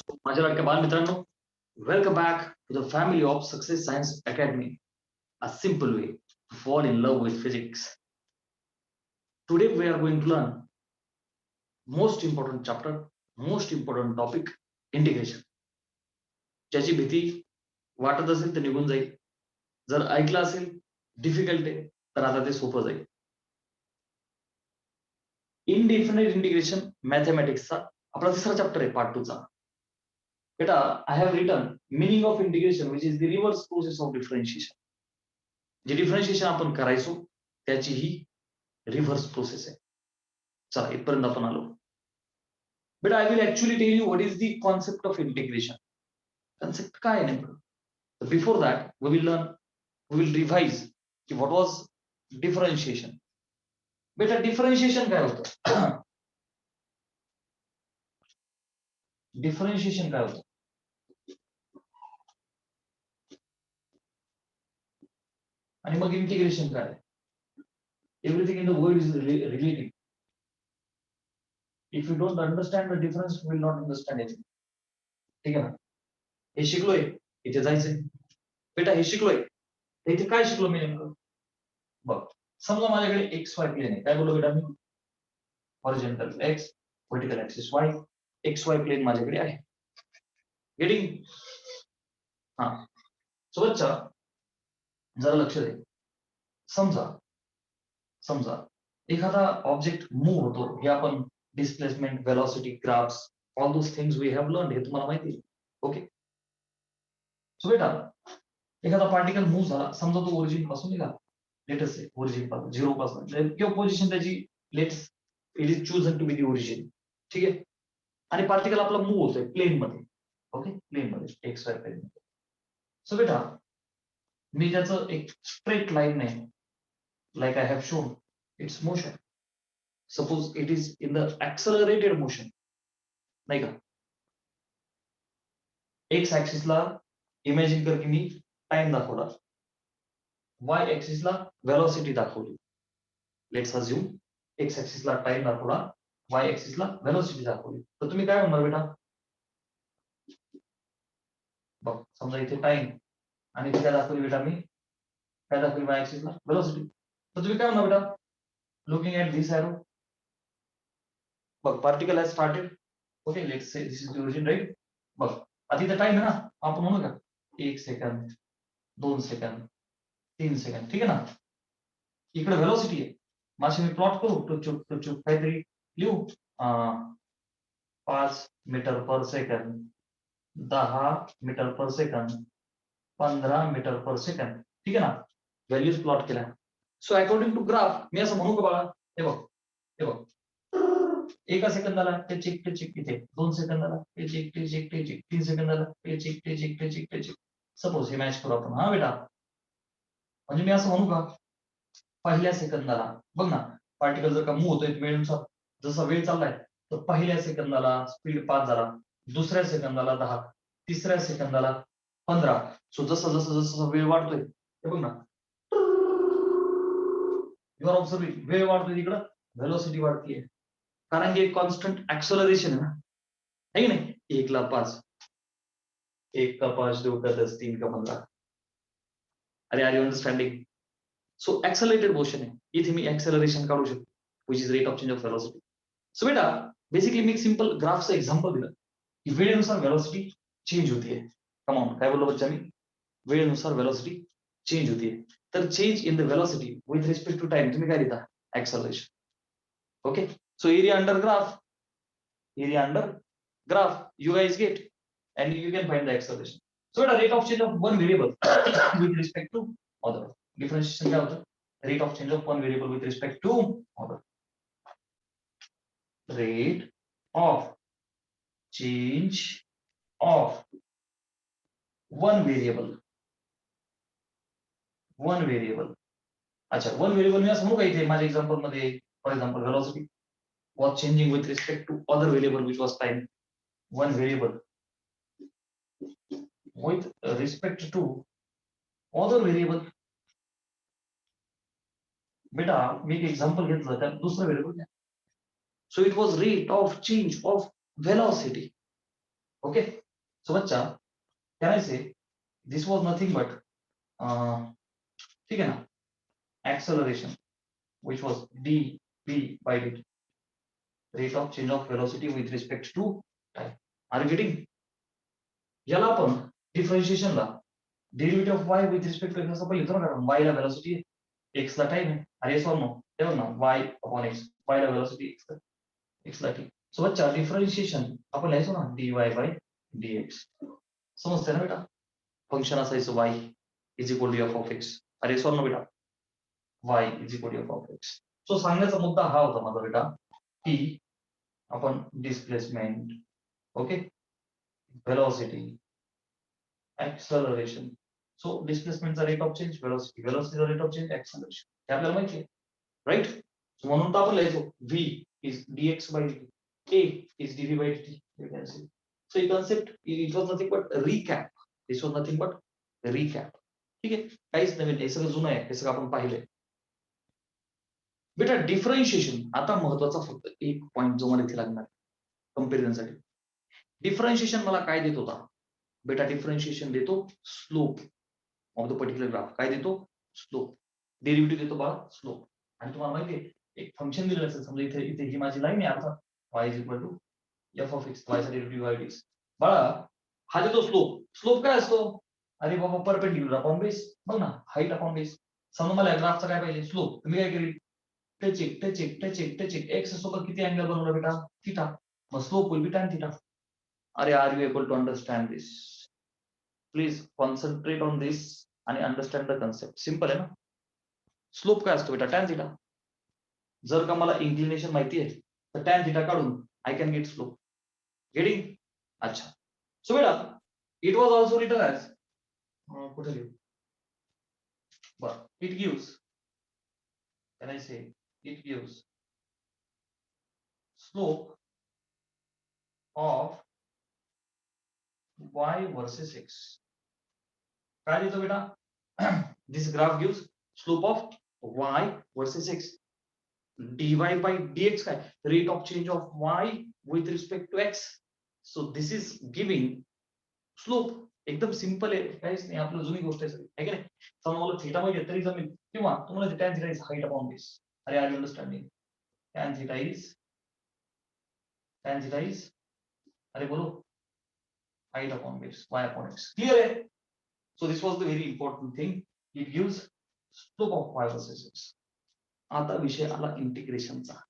माझ्या लाडक्या बालमित्रांनो, welcome back to the family of Success Science Academy, a simple way to fall in love with physics. Today we are going to learn most important chapter, most important topic, integration. ज्याची भीती वाटत असेल तर निघून जाईल, जर ऐकलं असेल डिफिकल्ट आहे तर आता ते सोपं जाईल. इनडेफिनेट इंटिग्रेशन मॅथमॅटिक्सचा आपला तिसरा चॅप्टर आहे पार्ट 2 चा. बेटा, I have written meaning of integration, which is the reverse process of differentiation. जे डिफरन्शिएशन आपण करायचो त्याची ही रिव्हर्स प्रोसेस आहे. चला इथपर्यंत आपण आलो. बेटा, I will actually tell you what is the concept of integration. Concept काय आहे नेमकं? Before that we will revise की व्हॉट वॉज डिफरन्शिएशन. बेटा, डिफरन्शिएशन काय होतं? डिफरन्शिएशन काय होतं? आणि मग इंटिग्रेशन काय आहे? Everything in the world is relative. If you don't understand the difference, you will not understand anything. ठीक आहे ना? हे शिकलोय, इथे जायचंय. बेटा, हे शिकलोय, इथे काय शिकलो मी नेमकं? बघ, समजा माझ्याकडे एक्स वाय प्लेन आहे. काय बोललो बेटा मी? Horizontal X, vertical axis Y. X Y plane माझ्याकडे आहे. गेटिंग? हा, सो बच्चा जरा लक्ष दे. समजा एखादा ऑब्जेक्ट मूव्ह होतो. हे आपण displacement, velocity, graphs, all those things we have learn, हे तुम्हाला माहिती आहे. ओके, सो बेटा एखादा पार्टिकल मूव्ह झाला, समजा तो ओरिजिन पासून निघाला. लेटस से ओरिजिन पासून, झिरो पासून, किंवा पोझिशन त्याची let's it is chosen to be the origin. ठीक आहे, आणि पार्टिकल आपला मूव्ह होतोय प्लेन मध्ये. ओके, प्लेन मध्ये, एक्स वाय प्लेन मध्ये. सो बेटा मी त्याचं एक स्ट्रेट लाईन आहे, like I have shown its motion. Suppose it is in the accelerated motion, नाही का? एक्स ऍक्सिस ला इमॅजिन कर की मी टाइम दाखवला, वाय ऍक्सिस ला वेलॉसिटी दाखवली. लेट्स अज्युम एक्स ऍक्सिस ला टाइम दाखवला, वाय ऍक्सिस ला वेलॉसिटी दाखवली. तर तुम्ही काय म्हणणार बेटा? बघ, समजा इथे टाइम आणि इथे काय दाखवली बेटा मी? काय दाखवली वाय ऍक्सिस ला? वेलॉसिटी. तर तुम्ही काय म्हणणार बेटा? लुकिंग ऍट दिस एरो, बघ particle has started. Okay, let's say this is the origin, right? बघ, आता इथे टाइम आहे ना, आपण म्हणू का 1 सेकंद, 2 सेकंद, 3 सेकंद. ठीक आहे ना? इकडे वेलॉसिटी आहे. माशी मी प्लॉट करू, टुचुक काहीतरी लिहू. 5 metre per second, 10 metre per second, 15 metre per second. ठीक आहे ना? व्हॅल्यूज प्लॉट केल्या. सो अकॉर्डिंग टू ग्राफ मी असं म्हणू का बाळा? हे बघ, एका सेकंदाला टिचिक इथे, 2 सेकंदाला टिचिक, 3 सेकंदाला टिचिक. सपोज हे मॅच करू आपण. हा बेटा, म्हणजे मी असं म्हणू का? पहिल्या सेकंदाला बघ ना, पार्टिकल जर का मूव्ह होतोय वेळेनुसार, जसा वेळ चाललाय तर पहिल्या सेकंदाला स्पीड 5 झाला, दुसऱ्या सेकंदाला 10, तिसऱ्या सेकंदाला 15. सो जसं वेळ वाढतोय, हे बघ ना, यू आर ऑब्झर्विंग, वेळ वाढतोय तिकडं व्हेलॉसिटी वाढतीये, कारण की एक कॉन्स्टंट ऍक्सलरेशन आहे ना, है की नाही? 1 ला 5, 1 का 5, 2 का 10, 3 का 15. अरे, are you understanding? So accelerated motion आहे. इथे मी ऍक्सलरेशन काढू शकतो, which is rate of change of velocity. So बेटा बेसिकली मी एक सिंपल ग्राफचं एक्झाम्पल दिलं की वेळेनुसार वेलॉसिटी चेंज होतीये. कमॉन, काय बोललो बच्चा मी? वेळेनुसार वेलॉसिटी चेंज होतीये. तर change in the velocity with respect to time तुम्ही काय लिहिता? Acceleration. Okay, so area under graph you guys get, and you can find the acceleration. So the rate of change of one variable with respect to other. Differentiation क्या होता है? Rate of change of one variable with respect to other. Rate of change of one variable. अच्छा, one variable मी असं म्हणू का इथे माझ्या example मध्ये? For example velocity was changing with respect to other variable which was time. One variable with respect to other variable. बेटा मी एक example घेतलं, त्यात दुसरं व्हेरिएबल घ्या. So it was rate of change of velocity. Okay, so बच्चा can I से दिस वाज nothing but ठीक है ना, acceleration which was dv by dt, rate of change of velocity with respect to time. Are you getting? याला आपण डिफरन्शिएशनला derivative of y with respect to x असं लिहितो ना, कारण y ला वेलोसिटी x ला टाइम आहे. अरे yes or no? तेव्हा ना y upon x, y ला वेलोसिटी x ला टाइम. सो बच्चा डिफरन्शिएशन आपण लिहायचो ना dy by dx. समजते ना बेटा? फंक्शन असायचं y is equal to f of x. अरे yes or no बेटा? y is equal to f of x. So सांगण्याचा मुद्दा हा होता माझा बेटा की आपण displacement, okay, velocity, acceleration. So displacement चा rate of change, velocity चा rate of change, acceleration. हे आपल्याला माहिती आहे, राईट? सो म्हणून तर आपण लिहायचो v is dx by dt, a is dv by dt. You can see. So he concept it was nothing but recap. This was nothing but recap. ठीक आहे, काहीच नवीन, हे सगळं जुनं आहे, हे सगळं आपण पाहिलंय. बेटा डिफरन्शिएशन, आता महत्वाचा फक्त एक पॉइंट जो मला इथे लागणार कंपॅरिझन साठी. डिफरन्शिएशन मला काय देत होता बेटा? डिफरन्शिएशन देतो slope of the particular graph. काय देतो? स्लोप. डेरिव्हेटिव्ह देतो बाळा स्लोप. आणि तुम्हाला माहिती आहे एक फंक्शन दिलेलं असेल, समजा इथे इथे ही माझी लाईन आहे, आता y is equal to f of x, y चा डेरिव्हेटिव्ह y dx. बाळा हा देतो स्लोप. स्लोप काय असतो? अरे बाबा परपेंडिक्युलर अपॉन बेस. बघ ना, हाईट अपॉन बेस. समजा मला ग्राफचा काय पाहिजे? स्लोप. तुम्ही काय केली? टचिंग x सोबत किती अँगल बनवला बेटा? थीटा. मग slope will be tan theta. अरे are you able to understand this? Please concentrate on this आणि अंडरस्टँड द कन्सेप्ट. सिंपल आहे ना. स्लोप काय असतो बेटा? tan theta. जर का मला इन्क्लिनेशन माहिती आहे तर tan थीटा काढून I can get slope. Getting? अच्छा. सो बेटा it was also written as, कुठे लिहू? बरं, it gives, can I say it gives slope of y versus x. काय देतो बेटा? This graph gives slope of y versus x. dy by dx काय? Rate of change of y with respect to x. So this is giving slope. एकदम simple आहे, काहीच नाही, आपलं जुनी गोष्ट आहे सगळी, आहे की नाही? समजा मला थीटा माहिती तरी जमेल, किंवा तुम्हाला tan theta is height upon base. अरे are you understanding? tan theta is अरे बोलो height upon base, y upon x. Clear है? So this was the very important thing. It gives slope of y versus x. आता विषय आला इंटिग्रेशनचा.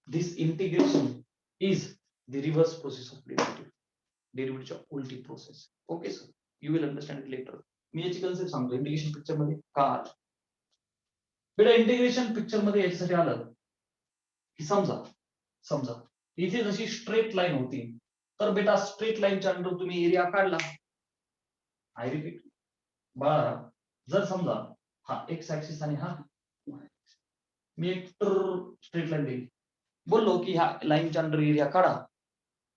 This integration is the reverse process of derivative. Derivative ची उलटी process. Okay sir, you will understand it later. मी याची concept सांगतो integration picture मध्ये का आलं. बेटा इंटिग्रेशन पिक्चर मध्ये याच्यासाठी आलं की समजा इथे जशी स्ट्रेट लाईन होती, तर बेटा स्ट्रेट लाईनच्या अंडर तुम्ही एरिया काढला. आय रिपीट बाळा, जर समजा हा एक्स ऍक्सिस आणि हा मी एक स्ट्रेट लाईन दिली, बोललो की ह्या लाईनच्या अंडर एरिया काढा.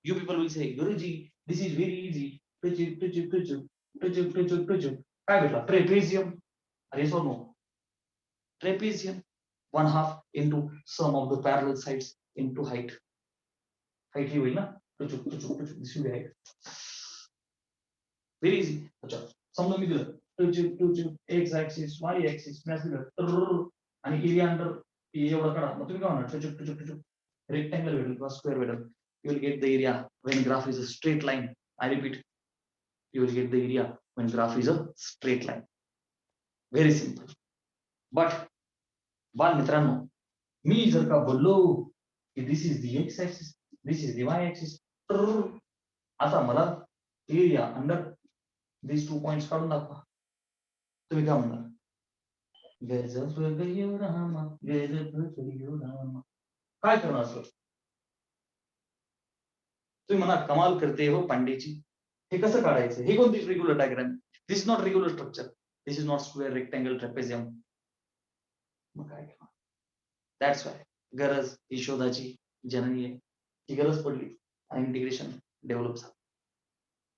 You people will say guruji this is very easy. काय भेटला? ट्रेपेजियम. अरे so no, trapezium 1/2 into sum of the parallel sides into height. Height ही होईल ना, this will be height. Very easy. अच्छा, समजा मी दिलं X axis Y axis match दिलं आणि एरिया अंडर एवढा काढा. मग तुम्ही काय म्हणणार? रेक्टँगल भेटेल किंवा स्क्वेअर भेटेल. You will get the area when graph is a straight line. I repeat, you will get the area when graph is a straight line. Very simple. But बाल मित्रांनो, मी जर का बोललो की this is the X axis, this is the Y axis, आता मला area under these 2 points काढून दाखवा. तुम्ही काय म्हणणार? काय करणार सर? तुम्ही म्हणा कमाल करते हो पांडेची, हे कसं काढायचं? हे कोणती regular diagram? This is not regular structure, this is not square, rectangle, trapezium. मग काय करणार? दॅट्स वाय गरज ही शोधाची जननी आहे. ही गरज पडली आणि इंटिग्रेशन डेव्हलप झालं.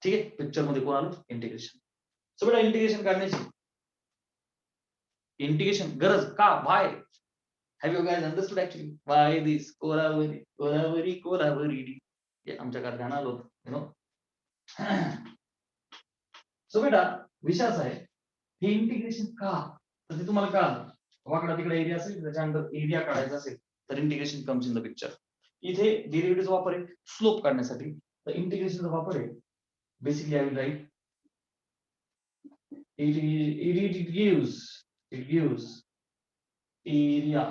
ठीक आहे, पिक्चर मध्ये कोण आलं? इंटिग्रेशन. सो बेटा इंटिग्रेशन काढण्याची इंटिग्रेशन गरज का? Why? Have you guys understood actually why this कोरावरी कोरावरी कोरावरी? हे आमच्या कारखाना आलो, यु नो सो बेटा विषय असा आहे हे इंटिग्रेशन का, तर ते तुम्हाला कळालं. वाकडा तिकडे एरिया असेल त्याच्यानंतर एरिया काढायचा असेल तर integration comes in the picture. इथे डेरिव्हेटिव्हचा वापर आहे स्लोप काढण्यासाठी, तर इंटिग्रेशनचा वापर आहे basically I will write it gives area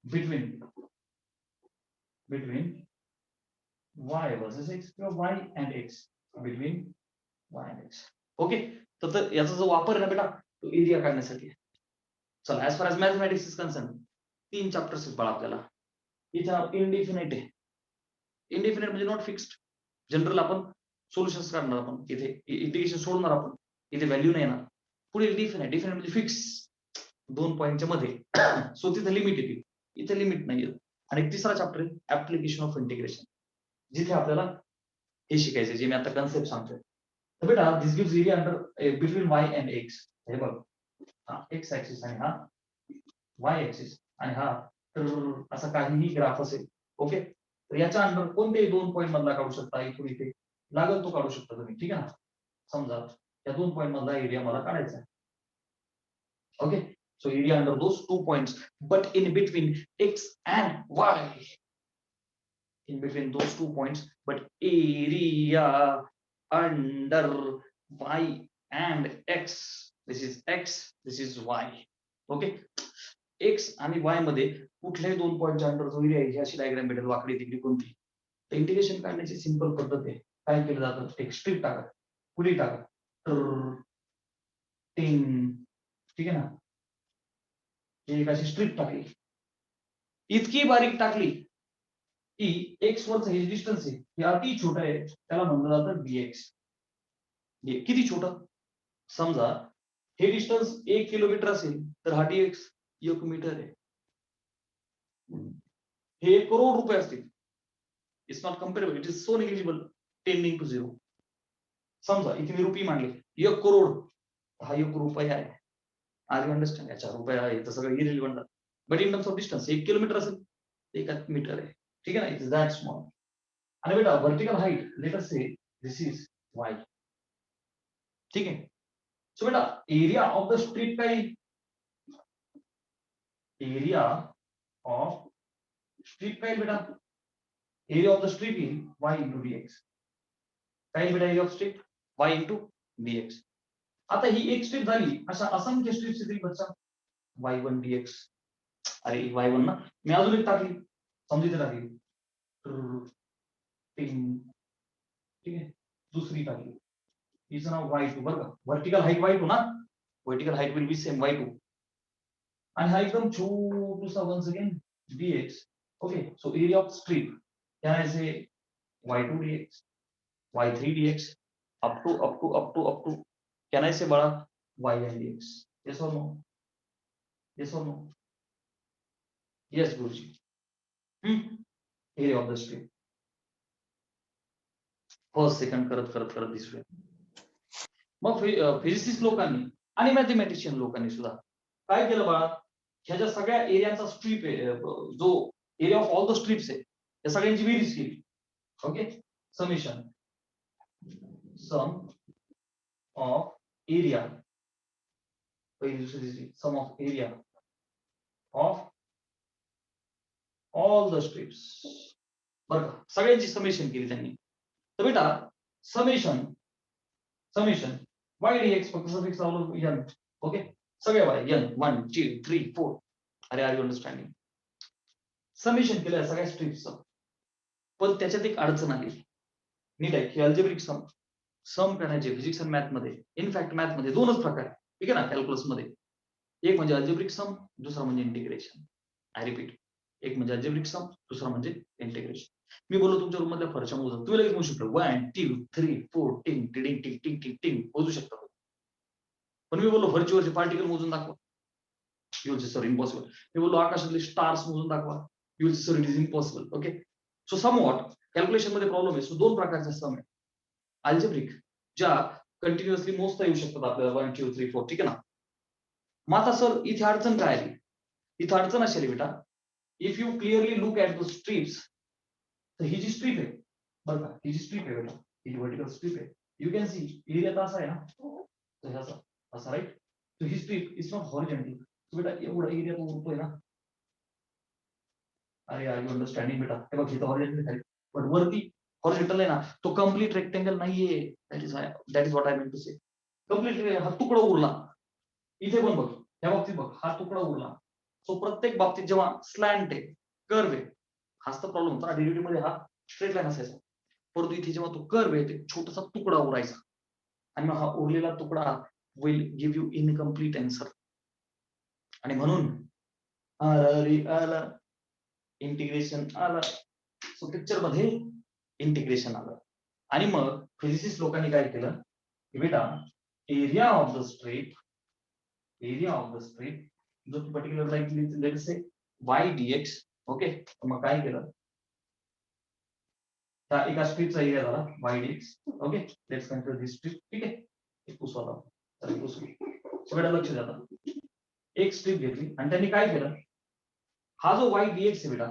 between y versus x किंवा y and x between y and x. Okay, तर याचा जो वापर आहे ना बेटा तो एरिया काढण्यासाठी आहे. चला as far as mathematics is concern 3 chapters आहेत बाळा आपल्याला. इथं इनडिफिनाइट आहे. इनडिफिनाइट म्हणजे नॉट फिक्स्ड. जनरल आपण सोल्युशन्स काढणार आपण इथे इंटिग्रेशन सोडणार आपण इथे व्हॅल्यू नाही येणार. पुढे डिफिनाइट म्हणजे फिक्स 2 पॉईंटच्या मध्ये. सो तिथे लिमिट येते, इथे लिमिट नाहीये. आणि तिसरा चॅप्टर आहे ऍप्लिकेशन ऑफ इंटिग्रेशन, जिथे आपल्याला हे शिकायचं जे मी आता कन्सेप्ट सांगतोय. तर बेटा this gives area under between y and x. हे बघ हा x ऍक्सिस आणि हा y ऍक्सिस आणि हा तर असा काहीही ग्राफ असेल. ओके, तर याच्या अंडर कोणतेही 2 पॉईंट मधला काढू शकता, इथून इथे लागल तो काढू शकता तुम्ही. ठीक आहे ना, समजा या 2 पॉईंट मधला एरिया मला काढायचा आहे. Okay, so area under those 2 points, but in between x and y, in between those 2 points, but area under y and x, this is x, this is y. Okay, x आणि y मध्ये कुठल्याही 2 पॉइंटच्या under जो area आहे अशी diagram भेटेल वाकडी तिकडी कोणती. तर इंटिग्रेशन काढण्याची सिंपल पद्धत आहे. काय केलं जातं, एक स्ट्रिप टाका, पुढे टाका, तर 10, ठीक आहे ना, एक अशी स्ट्रिप टाकली, इतकी बारीक टाकली की एक्स वरच हे डिस्टन्स आहे हे अति छोट आहे, त्याला म्हणलं जातं dx. किती छोट, समजा हे डिस्टन्स 1 किलोमीटर असेल तर हा dx 1 मीटर आहे. हे 1 करोड रुपये असतील, it's not comparable, it is so negligible, tending to 0. समजा इथे मी रुपये मांडले 1 करोड, हा 1 रुपया आहे. आर यू अंडरस्टँड, याच्या रुपया आहे तर सगळं irrelevant. But in terms of distance 1 kilometre असेल 1 मीटर आहे. ठीक आहे ना, इट इज दॅट स्मॉल. आणि बेटा vertical height let us say this is y. ठीक आहे, सो बेटा एरिया ऑफ द स्ट्रिप काही एरिया ऑफ स्ट्रिप काय बेटा, area of the strip is y into dx. काय बेटा area of strip y into dx. आता ही एक स्ट्रिप झाली, अशा असंख्य स्ट्रिप्स येतील बच्चा y1 dx. अरे y1 ना, मी अजून एक टाकली, समजित टाकली, ठीक आहे, दुसरी टाकली, हिचं नाव y2 बरं का. वर्टिकल हाईट y2 ना, vertical height will be same y2. आणि हा एकदम छोटूसा once again dx. Okay, so area of strip क्या है से y2 dx, y3 dx, up to can I say बड़ा y1 dx. Yes or no? Yes or no? Yes गुरुजी. Area of the strip first second करत दिसूया. मग physicist लोकांनी आणि mathematician लोकांनी सुद्धा काय केलं बाळा, ह्याच्या सगळ्या एरियाचा स्ट्रिप आहे, जो area of all the strips आहे या सगळ्यांची बेरीज केली. Okay, summation sum of area, पहिली दुसरी sum of area of all the strips. बरं का, सगळ्यांची समेशन केली त्यांनी. तर बेटा समेशन y dx फक्त सफिक्स लावलं n. ओके, सगळे y n 1 2 3 4. अरे आर यू अंडरस्टँडिंग, समेशन केलं सगळ्या स्ट्रिप्सचं. पण त्याच्यात एक अडचण आली, नीट आहे की अल्जेब्रिक सम करण्याचे फिजिक्स आणि मॅथ मध्ये, इनफॅक्ट मॅथ मध्ये दोनच प्रकार आहे. ठीक आहे ना, कॅल्क्युलस मध्ये एक म्हणजे अल्जेब्रिक सम, दुसरा म्हणजे इंटिग्रेशन. आय रिपीट, एक म्हणजे अल्जेब्रिक सम, दुसरा म्हणजे इंटिग्रेशन. मी बोललो तुमच्या रूम मधल्या फरशा मोजा, तुम्ही लगेच मोजू शकता 1 2 3 4 टिंग टिडिंग टिंग टिंग टिंग टिंग मोजू शकता. पण मी बोललो फरशीवरचे पार्टिकल मोजून दाखवा, you will say sir impossible. मी बोललो आकाशातले स्टार्स मोजून दाखवा, you will say sir it is impossible. Okay, so somewhat calculation मध्ये प्रॉब्लेम आहे. सो दोन प्रकारचे सम आहे, अल्जेब्रिक ज्या कंटिन्युअसली मोजता येऊ शकतात आपल्याला 1 2 3 4. ठीक आहे ना. मग आता सर इथे अडचण काय आली, इथे अडचण अशी आली बेटा, if you clearly look at the strips, तर ही जी स्ट्रिप आहे बरं का, ही जी स्ट्रीप आहे बेटा, ही वर्टिकल स्ट्रीप आहे, यू कॅन सी एरिया तर असा आहे ना, तर ह्याचा असा राईट. सो ही स्ट्रीप इज नॉट हॉरिझॉन्टल. बेटा एवढा एरिया तो उरतोय ना, अरे आर यू अंडरस्टँडिंग बेटा, हे बघ इथं हॉरिझॉन्टल खाली, पण वरती हॉरिझॉन्टल आहे ना, तो कम्प्लीट रेक्टेंगल नाहीये. That is what I mean to say. Complete हा तुकडा उरला. इथे पण बघ, ह्या बाबतीत बघ, हा तुकडा उरला. सो प्रत्येक बाबतीत जेव्हा स्लॅन्ट आहे, कर्व आहे, हाच तर प्रॉब्लेम होता. डेरिव्हेटिव्ह मध्ये हा स्ट्रेट लाईन असायचा, परंतु इथे जेव्हा तो कर्व आहे, ते छोटासा तुकडा उरायचा, आणि मग हा उरलेला तुकडा will give you incomplete answer. आणि म्हणून आला इंटिग्रेशन आला. सो पिक्चर मध्ये इंटिग्रेशन आलं. आणि मग फिजिसिस्ट लोकांनी काय केलं की बेटा एरिया ऑफ द स्ट्रीप जो particular line let say y dx. Okay, मग काय केलं, त्या एका स्ट्रीपचा एरिया झाला y dx. Okay, let's consider this strip. ठीक आहे, एक पुसवाला तर सगळ्या लक्ष द्या. एक स्ट्रीप घेतली आणि त्यांनी काय केलं, हा जो वाय डीएक्स आहे बेटा,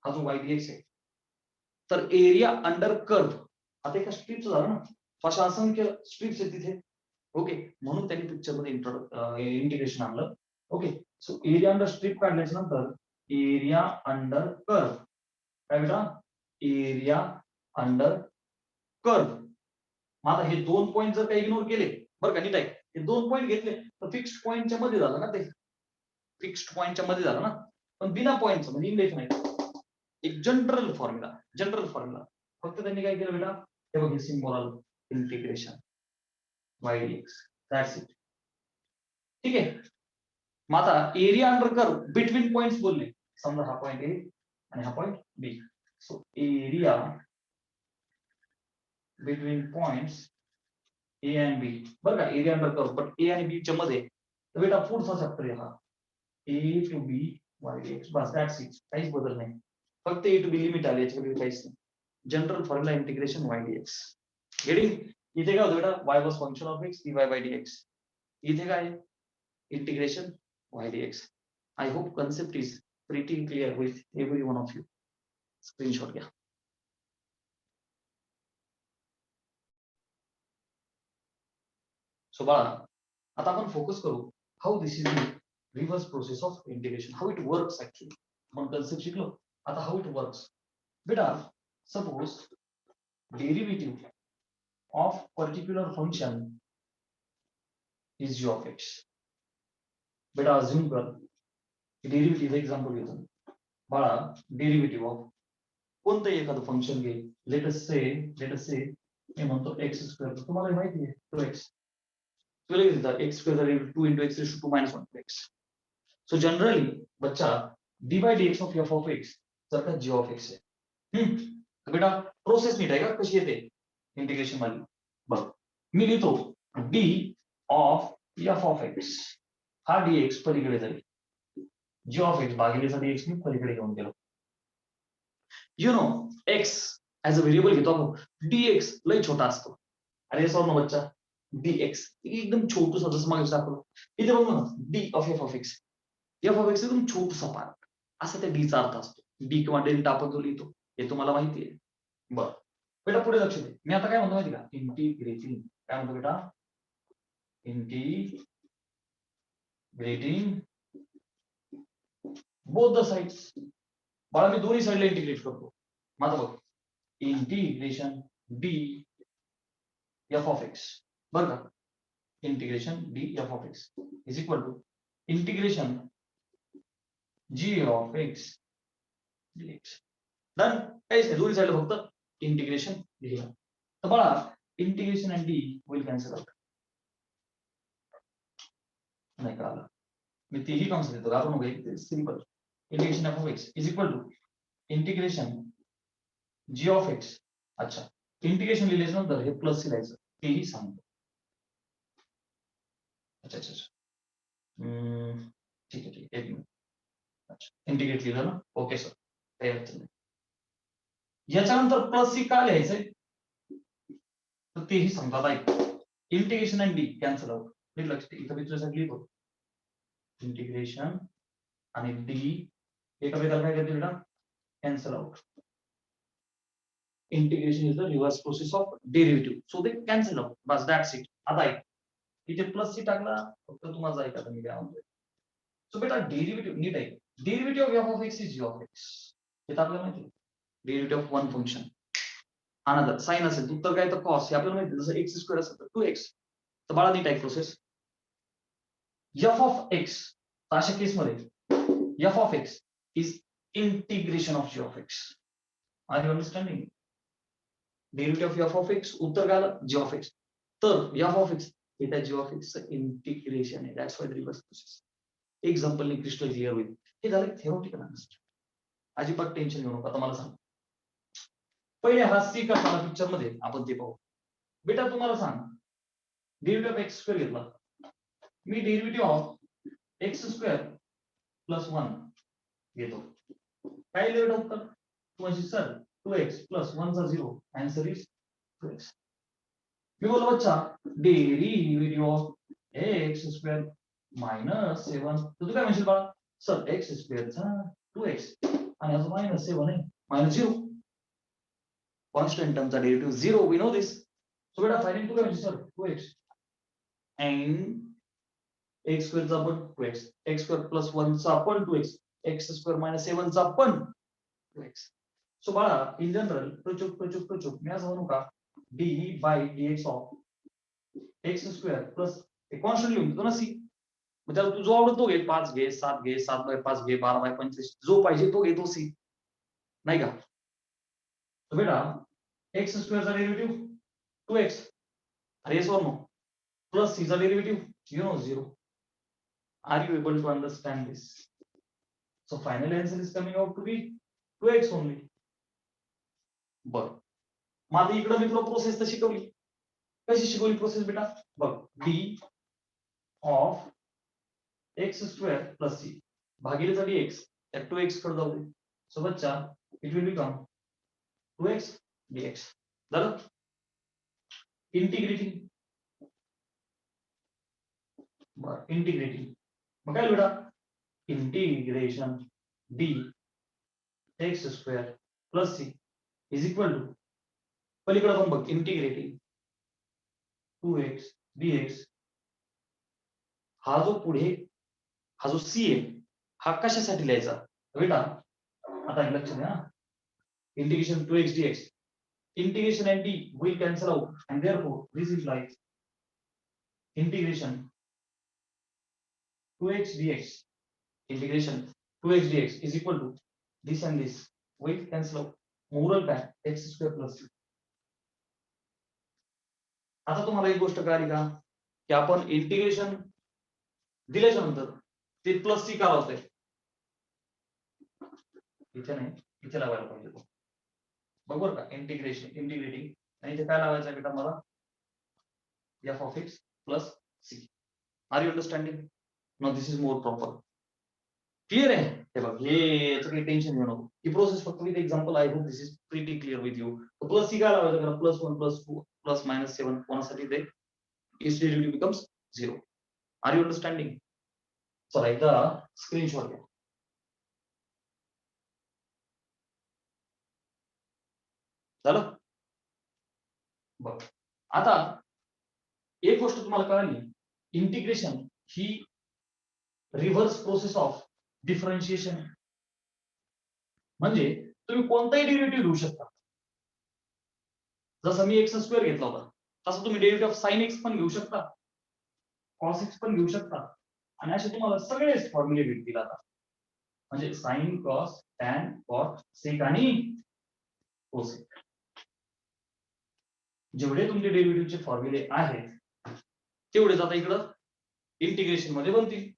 हा जो वाय डीएक्स आहे, तर एरिया अंडर कर्व, आता एका स्ट्रीपचं झालं ना, अशा असंख्य स्ट्रीप्स आहेत तिथे. ओके, म्हणून त्यांनी पिक्चर मध्ये इंटिग्रेशन आणलं. Okay, so area under strip काढल्याच्या नंतर एरिया अंडर कर्व, काय बेटा, एरिया अंडर कर्व. मग आता हे 2 पॉईंट जर काही इग्नोर केले, बरं का, नीट आहे, हे 2 पॉईंट घेतले तर फिक्स्ड पॉईंटच्या मध्ये झालं ना, ते फिक्स्ड पॉईंटच्या मध्ये झालं ना, पण बिना पॉईंटचं म्हणजे इंडेफिनाइट. एक जनरल फॉर्म्युला फक्त त्यांनी काय केलं बेटा, हे बघ, सिम्बॉल आलं, integration y dx, that's it. ठीक आहे, मग आता area under curve between points बोलले, समजा हा पॉइंट ए आणि हा point B. So area between points A and B, बरं का, area under curve, but A आणि बी च्या मध्ये, तर बेटा पुढचा चॅप्टर आहे हा, a to b y dx, बस दॅट्स इट, काहीच बदल नाही, फक्त ए टू बी लिमिट आली, याच्याकडे काहीच नाही. General formula integration y dx. Getting? इथे काय होतं बेटा, y was function of x, d y by dx. इथे काय, integration y dx. I hope concept is pretty clear with every one of you. Screenshot घ्या. सो बाळा, आता आपण फोकस करू how this is reverse process of integration, how it works actually. आपण concept शिकलो, आता हाऊ इट वर्क्स. बेटा suppose derivative of particular function is g of x. बेटा अज्यूम कर डेरिव्हेटिव्ह एक्झाम्पल घेतो बाळा, डेरिव्हेटिव्ह ऑफ कोणतंही एखादं फंक्शन घे, लेट अस से मी म्हणतो एक्स स्क्वेअर, तुम्हाला माहिती आहे तो एक्स, तुला घेतात x square 2 into x raised to 2 minus 1 x. So generally बच्चा d by d x of f of x जर का जी ऑफ एक्स आहे, तर बेटा प्रोसेस नीट आहे का कशी येते इंटिग्रेशन वाली, बघ मी लिहितो D of f of x, हा डी एक्स पलीकडे जाईल, जी ऑफ एक्स भागिलेसाठी एक्स मी पलीकडे घेऊन गेलो. You know x as a variable घेतो आपण, डी एक्स लय छोटा असतो. अरे सॉरी ना बच्चा, डी एक्स एकदम छोटूसा, जसं मागे दाखवलं इथे बघ ना, D of f of x, F of x एकदम छोटूसा पार्ट, असा त्या डीचा अर्थ असतो. डी किंवा डेल्टा आपण जो लिहितो हे तुम्हाला माहिती आहे. बरं बेटा पुढे लक्ष दे, मी आता काय म्हणतो माहिती का, इंटिग्रेटिंग, काय म्हणतो बेटा, इंटिग्रेटिंग बोथ द साइड्स. बाळा मी दोन्ही साइडला इंटिग्रेट करतो. माझं बघ, integration d f of x, बरं का, integration d f of x is equal to integration g of x dx. Done, काहीच नाही, दोन्ही साइडला फक्त इंटिग्रेशन लिहिलं. तर बाळा इंटिग्रेशन आणि डी विल कॅन्सल आउट, नाही कळालं, मी तेही कॉन्सेप्ट देतो, आपण बघा simple, integration f of x is equal to integration g of x. अच्छा, इंटिग्रेशन लिहिल्याच्या नंतर हे प्लस लिहायचं, तेही सांगतो. अच्छा अच्छा अच्छा, ठीक आहे ठीक आहे, एक मिनिट. अच्छा, इंटिग्रेट लिहिलं ना, ओके सर, काही अडचण नाही. याच्यानंतर प्लस सी का लिहायचंय तर तेही सांगतात, ऐक, इंटिग्रेशन आणि डी कॅन्सल आउट, लक्ष दे, इथं मी तुझ्यासाठी लिहितो इंटिग्रेशन आणि डी एकामेकाला काय करतील बेटा, cancel out. Integration is the reverse process of derivative. So they cancel out. Bus that's it. आता ऐक, इथे प्लस सी टाकला, फक्त तुम्हाला ऐका तुम्ही काय म्हणतोय. सो बेटा डेरिव्हेटिव्ह नीट आहे. Derivative of f of x is g of x. हे तर आपल्याला माहिती आहे. Derivative of one function another sign असेल उत्तर काय तर कॉस. हे आपल्याला माहिती आहे. जसं एक्स स्क्वेअर असेल तर 2x. तर बाळा नीट आहे प्रोसेस. एफ ऑफ एक्स अशा केसमध्ये f of x is integration of g of x. Are you understanding? Derivative of f of x उत्तर काय आलं? G of x. तर एफ ऑफ एक्स हे त्या जी ऑफ एक्सचं इंटिग्रेशन आहे. That's why the reverse process. एक्झाम्पलने crystal clear होईल. हे झालं थेरोटिकल अंडरस्टँडिंग. अजिबात टेन्शन घेऊ नका. आता मला सांग, पहिले हा सी कसा पिक्चर मध्ये आपण ते पाहू. बेटा तुम्हाला सांग, डेरिव्हेटिव्ह ऑफ एक्स स्क्वेअर घेतला, मी derivative of x square plus 1 घेतो. काय लिहिलं उत्तर? म्हणजे सर 2x प्लस 1 चा 0. Answer is 2x. मी बोललो बच्चा derivative of x square minus 7. तर तू काय म्हणशील बाळा? सर एक्स स्क्वेअरचा 2x आणि याचा मायनस 7 आहे, मायनस 0. कॉन्स्टंट टर्मचा derivative 0. We know this. So बेटा फाइंड. तू काय म्हणशील? Sir 2x and x square चा पण 2x, एक्स स्क्वेअर प्लस 1 चा पण 2x, एक्स स्क्वेअर मायनस 7 चा पण 2x. सो बाळा इन जनरल प्रचुक मी असं म्हणू का, d by dx of x square plus constant लिहून देतो ना सी. मग त्याला तू जो आवडतो घे, 5 घे, 7 घे, 7/5 घे, 12/25, जो पाहिजे तो घे, तो सी नाही का. तो बेटा एक्स स्क्वेअरचा डेरिव्हेटिव्ह 2x. अरे येस और नो. प्लस सी चा derivative 0. Are you able to understand this? So final answer is coming out to be 2x only. बरं, मग आता इकडे मी तुला प्रोसेस तर शिकवली. कशी शिकवली प्रोसेस बेटा? बघ, d of x square plus c भागिले dx त्या 2x कडे जाऊ दे. सो बच्चा it will become 2x dx. झालं इंटिग्रेटिंग. बरं इंटिग्रेटिंग मग काय बेटा? Integration d x square plus c is equal to, पलीकडे पण बघ, इंटिग्रेटिंग 2x dx. हा जो पुढे हा जो सी आहे हा कशासाठी लिहायचा बेटा? आता लक्ष द्या. Integration 2x dx, integration and d will cancel out and therefore this is like integration 2x dx. Integration 2x dx is equal to this and this will cancel out. Moral काय? x square plus. आता तुम्हाला एक गोष्ट कळाली का, की आपण integration दिल्याच्या नंतर ते प्लस सी का लावतोय? इथे नाही, इथे लावायला पाहिजे तो. बरोबर का? इंटिग्रेटिंग आणि इथे काय लावायचं बेटा मला? F of x plus c. Are you understanding? Now this is more proper. Clear आहे? हे बघ, हे याचं काही टेन्शन घेऊ नको. ही प्रोसेस फक्त with example. I hope this is pretty clear with you. Plus c काय लावायचं कारण प्लस 1 प्लस 2 प्लस मायनस 7 कोणासाठी ते is derivative becomes 0. Are you understanding? चला एकदा स्क्रीनशॉट घ्या. झालं बघ. आता एक गोष्ट तुम्हाला कळाली, integration he reverse process of differentiation. म्हणजे तुम्ही कोणताही डेरिव्हेटिव्ह घेऊ शकता. जसं मी एक्स स्क्वेअर घेतला होता तसं तुम्ही डेरिव्हेटिव्ह ऑफ साइन एक्स पण घेऊ शकता, कॉस एक्स पण घेऊ शकता आणि असे तुम्हाला सगळेच फॉर्म्युले भेटतील. आता म्हणजे sine cos tan cot sec आणि कोसेक जेवढे तुमचे डेरिव्हेटिव्हचे फॉर्म्युले आहेत तेवढेच आता इकडं इंटिग्रेशन मध्ये बनतील.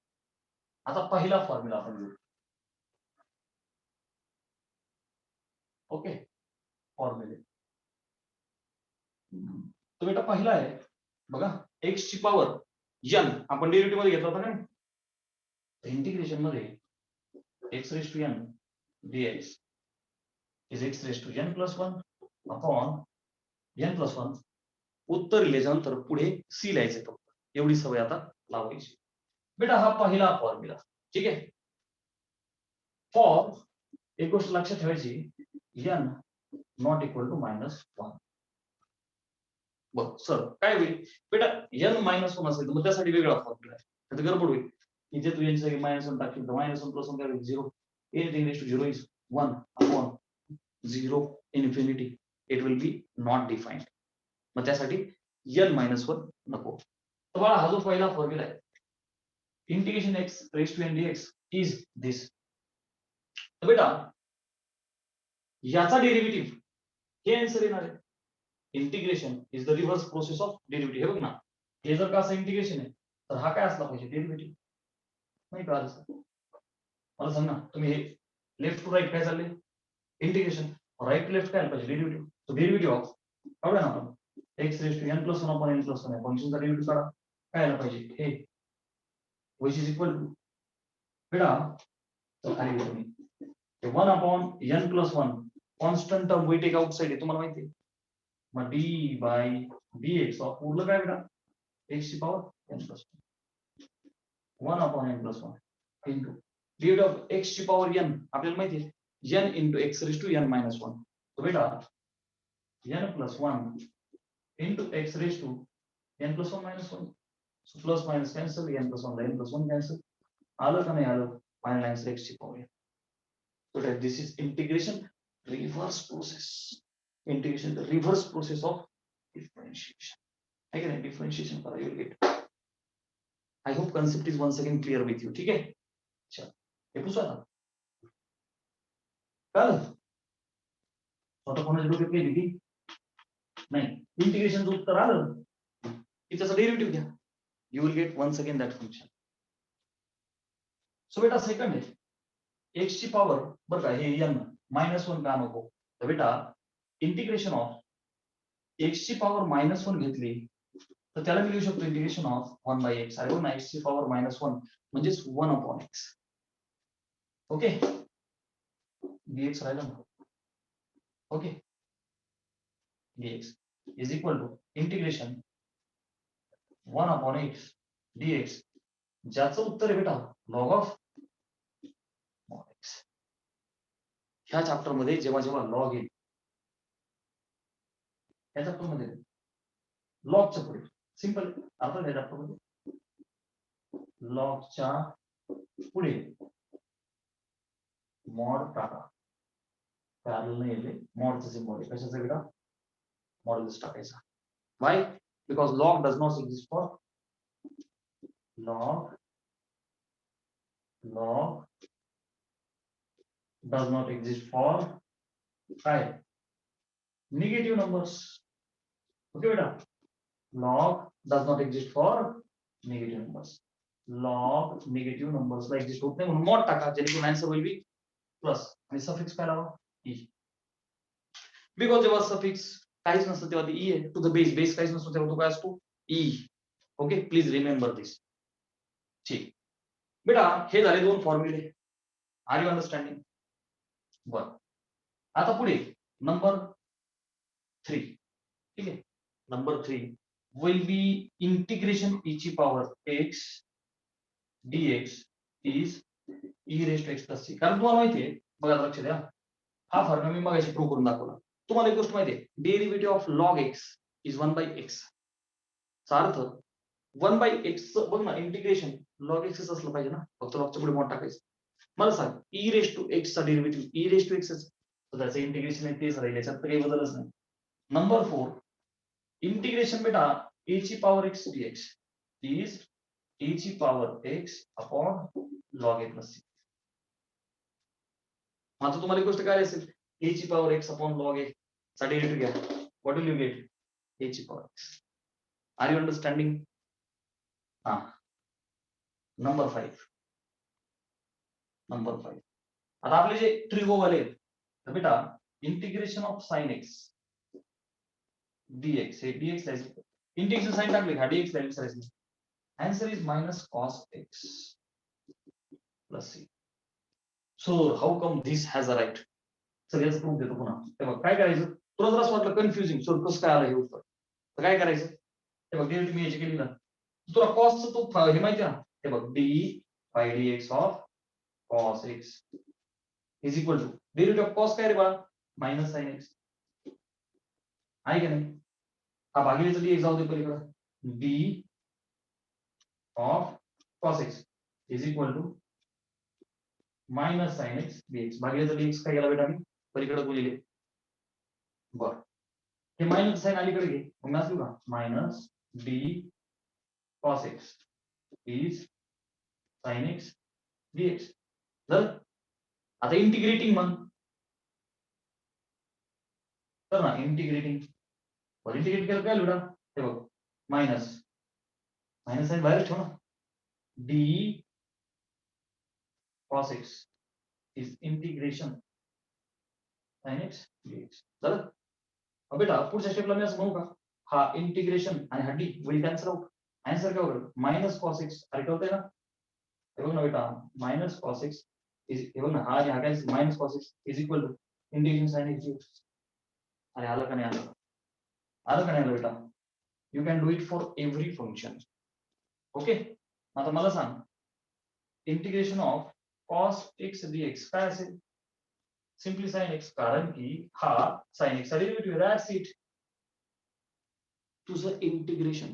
आता पहिला फॉर्म्युला आपण घेऊ. ओके, फॉर्म्युले तो बेटा पहिला आहे बघा, एक्स ची पॉवर n आपण डेरिव्हेटिव्ह मध्ये घेतला होता ना. इंटिग्रेशन मध्ये x raise to n dx is x raise to n plus 1 upon n plus 1. उत्तर लिहिल्यानंतर पुढे c लिहायचे फक्त. एवढी सवय आता लावायची बेटा. हा पहिला फॉर्म्युला. ठीक आहे. फॉर एक गोष्ट लक्षात ठेवायची, n नॉट इक्वल टू -1. बरं सर काय होईल बेटा n -1 असेल तर मग त्यासाठी वेगळा फॉर्म्युला आहे. तर गडबड होईल इथे तू यांच्या जागी -1 टाकशील तर -1 + 1 काय होईल 0. anything raised to 0 is 1 upon 0 infinity. It will be not defined. मग त्यासाठी n -1 नको. तर बाळा हा जो पहिला फॉर्म्युला आहे integration x raised to n dx is this. तर बेटा याचा डेरिव्हेटिव्ह हे आन्सर येणार आहे. Integration is the reverse process of derivative. हे बघ ना हे जर का असं इंटिग्रेशन आहे तर हा काय असला पाहिजे डेरिव्हेटिव्ह. नाही का मला सांग ना तुम्ही हे लेफ्ट टू राईट काय चालले इंटिग्रेशन राईट टू लेफ्ट काय आलं पाहिजे डेरिव्हेटिव्ह. तो डेरिव्हेटिव्ह ऑफ काढूया ना आपण x raised to n + 1 upon n + 1 फंक्शनचा डेरिव्हेटिव्ह काढा काय आलं पाहिजे हे which is equal to बेटा तर खाली घेतो मी 1 upon n + 1 constant term we take outside आहे तुम्हाला माहिती आहे. मग d by dx ऑफ उरलं काय बेटा x ची power n + 1 upon n + 1 into derivative of x ची पॉवर n आपल्याला माहिती आहे n into x raised to n - 1. तो बेटा n + 1 into x raised to n + 1 - 1. So plus minus cancel n + 1 ला n + 1 cancel. आलं का नाही आलं फायनल आन्सर x ची power. So that this is integration reverse process. Integration the reverse process of differentiation. Again differentiation करा you will get. I hope concept is once again clear with you. ठीक है चल हे पुसूया आता कळलं स्वतः कोणाच्या डोक्यात काही भीती नाही. इंटिग्रेशनचं उत्तर आलं की त्याचा डेरिव्हेटिव्ह घ्या you will get once again that function. So बेटा सेकंड आहे x ची पॉवर बरं का हे n -1 का नको तर बेटा इंटिग्रेशन ऑफ x ची पॉवर -1 घेतली तर त्याला मी लिहू शकतो इंटिग्रेशन ऑफ 1/x. अरे बघ ना x ची पॉवर -1 म्हणजेच 1 upon x. ओके dx राहिला ना okay dx is equal to integration 1 upon x dx ज्याचं उत्तर आहे बेटा log of x. ह्या चॅप्टर मध्ये जेव्हा जेव्हा लॉग येईल ह्या चॅप्टर मध्ये लॉगच्या पुढे सिंपल आपण ह्या चॅप्टर मध्ये लॉगच्या पुढे मॉड टाका पॅरलल नाही येते मॉडचं सिम्बॉल आहे कशाचा बेटा मॉड्युलस टाकायचा. Why because log does not exist for log does not exist for काय निगेटिव्ह नंबर्स. ओके बेटा log does not exist for negative numbers. log negative नंबर्सला एक्झिस्ट होत नाही म्हणून मॉड टाका जेणेकरून आन्सर होईल बी प्लस आणि सफिक्स काय लावा e. बिकॉज जेव्हा सफिक्स काहीच नसतं तेव्हा ती e आहे टू द बेस बेस काहीच नसतो तेव्हा तो काय असतो e. ओके प्लीज रिमेंबर दिस. ठीक बेटा हे झाले दोन फॉर्म्युले. R you understanding. बर आता पुढे नंबर 3 ठीक आहे number 3 will be integration e ची power x dx is e raised to x plus c. कारण तुम्हाला माहिती आहे बघा लक्ष द्या हा फॉर्म्युला मी मगाशी प्रूव्ह करून दाखवला. तुम्हाला एक गोष्ट माहिती आहे derivative of log x is 1/x. चा अर्थ 1/x बघ ना इंटिग्रेशन log x असलं पाहिजे ना फक्त लॉगच्या पुढे मॉड टाकायचं. मला सांग e raised to x चा derivative e raised to x तर त्याचं इंटिग्रेशन आहे तेच राहील याच्यात काही बदलच नाही. नंबर 4 इंटिग्रेशन बेटा a ची power x dx is a ची power x upon log a plus c. आता तुम्हाला एक गोष्ट काय असेल a ची power x upon log a चा डेरिव्हेटिव्ह घ्या what will you get a ची power x. Are you understanding. हा नंबर 5 आता आपले जे ट्रिगो वाले तर बेटा integration of sin x dx हे dx लिहायचं इंटिग्रेशन साइन टाकले का dx लिहायचं answer is minus cos x plus c. So how come this has a right. सगळ्याच प्रूफ देतो पुन्हा. हे बघ काय करायचं तुला जर असं वाटलं कन्फ्युजिंग सो कसं काय आलं हे उत्तर तर काय करायचं हे बघ डेरिव्हेटिव्ह मी याची केली ना तुला cos चं तो हे माहिती आहे ना हे बघ d by dx of cos x is equal to derivative of cos काय रे बाळा मायनस sin x. आहे की नाही? हा भागिलेचा dx जाऊ दे पलीकडे. b of cos x is equal to minus sin x dx. भागिलेचा dx काय केला बेटा मी पलीकडे बोलिले. बरं, हे मायनस साइन अलीकडे घे, मग मी असू का minus d cos x is sin x dx. तर आता इंटिग्रेटिंग म्हण तर ना, इंटिग्रेटिंग इंटिग्रेट केलं काय बेटा, हे बघ मायनस मायनस साइन बाहेर ठेव ना, d cos x is integration sin x dx. झालं? बेटा पुढच्या स्टेपला मी असं म्हणू का, हा इंटिग्रेशन आणि हा D will cancel out. Answer काय होईल मायनस cos x. अरे कळतंय ना, हे बघ ना बेटा मायनस cos x इज, हे बघ ना हा आणि हा cancel, minus cos x is equal to integration sin x dx. अरे आलं का नाही आलं, आलं का नाही आलं बेटा? You can do it for every function. Okay, आता मला सांग integration of cos x dx काय असेल? सिंपली sin x, कारण की हा sin x चा डेरिव्हेटिव्ह आहे. That's it. तुझं इंटिग्रेशन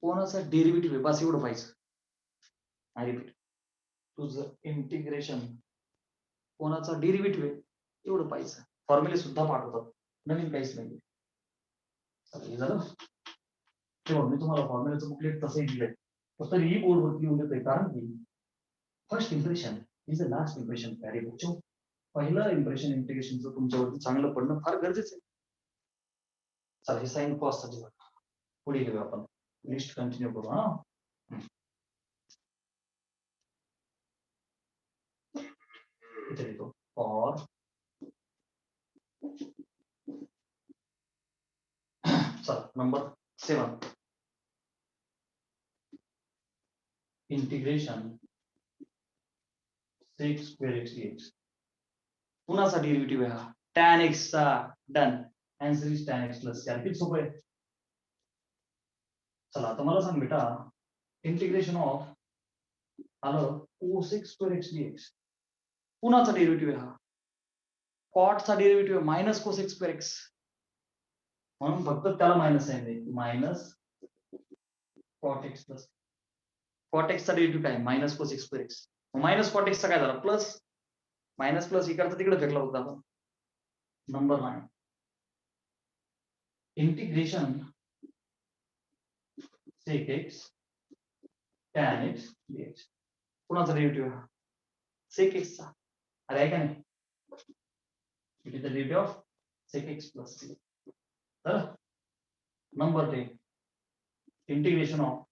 कोणाचा डेरिव्हेटिव्ह आहे बस एवढं पाहिजे. आय रिपीट, तुझं इंटिग्रेशन कोणाचा डेरिव्हेटिव्ह आहे एवढं पाहिजे. फॉर्म्युले सुद्धा पाठवतात, नवीन काहीच नाही. हे झालं. तेव्हा मी तुम्हाला फॉर्म्युलेचं बुकलेट तसंही दिलंय, फक्त ही बोर्डवरती येऊन देतोय, कारण की first impression is the last impression. Carry बच्चो, पहिलं इम्प्रेशन इंटिग्रेशनचं तुमच्यावरती चांगलं पडणं फार गरजेचं आहे. चला हे साइन कॉस साठी पुढे घेऊया आपण, लिस्ट कंटिन्यू करू. हा इथे लिहितो फॉर चला number 7 integration sec square x dx. कुणाचा डेरिव्हेटिव्ह आहे हा? tan x चा. Done. Answer is tan x plus. किती सोपं आहे. चला आता मला सांग बेटा, इंटिग्रेशन ऑफ आलं cos square x dx. कुणाचा डेरिव्हेटिव्ह आहे हा? cot चा derivative minus cos square x, म्हणून फक्त त्याला मायनस साइन दे. Minus cot x plus cot x चा डेरिव्हेटिव्ह काय minus cos square x. Minus cot x चा काय झाला प्लस, मायनस प्लस इकडचं तिकडे फेकला होता आपण. Number 9 integration sec x tan x dx. कुणाचा डेरिव्हेटिव्ह आहे? sec x चा. अरे आहे का नाही, it is the derivative of sec x plus c. तर number 10 integration of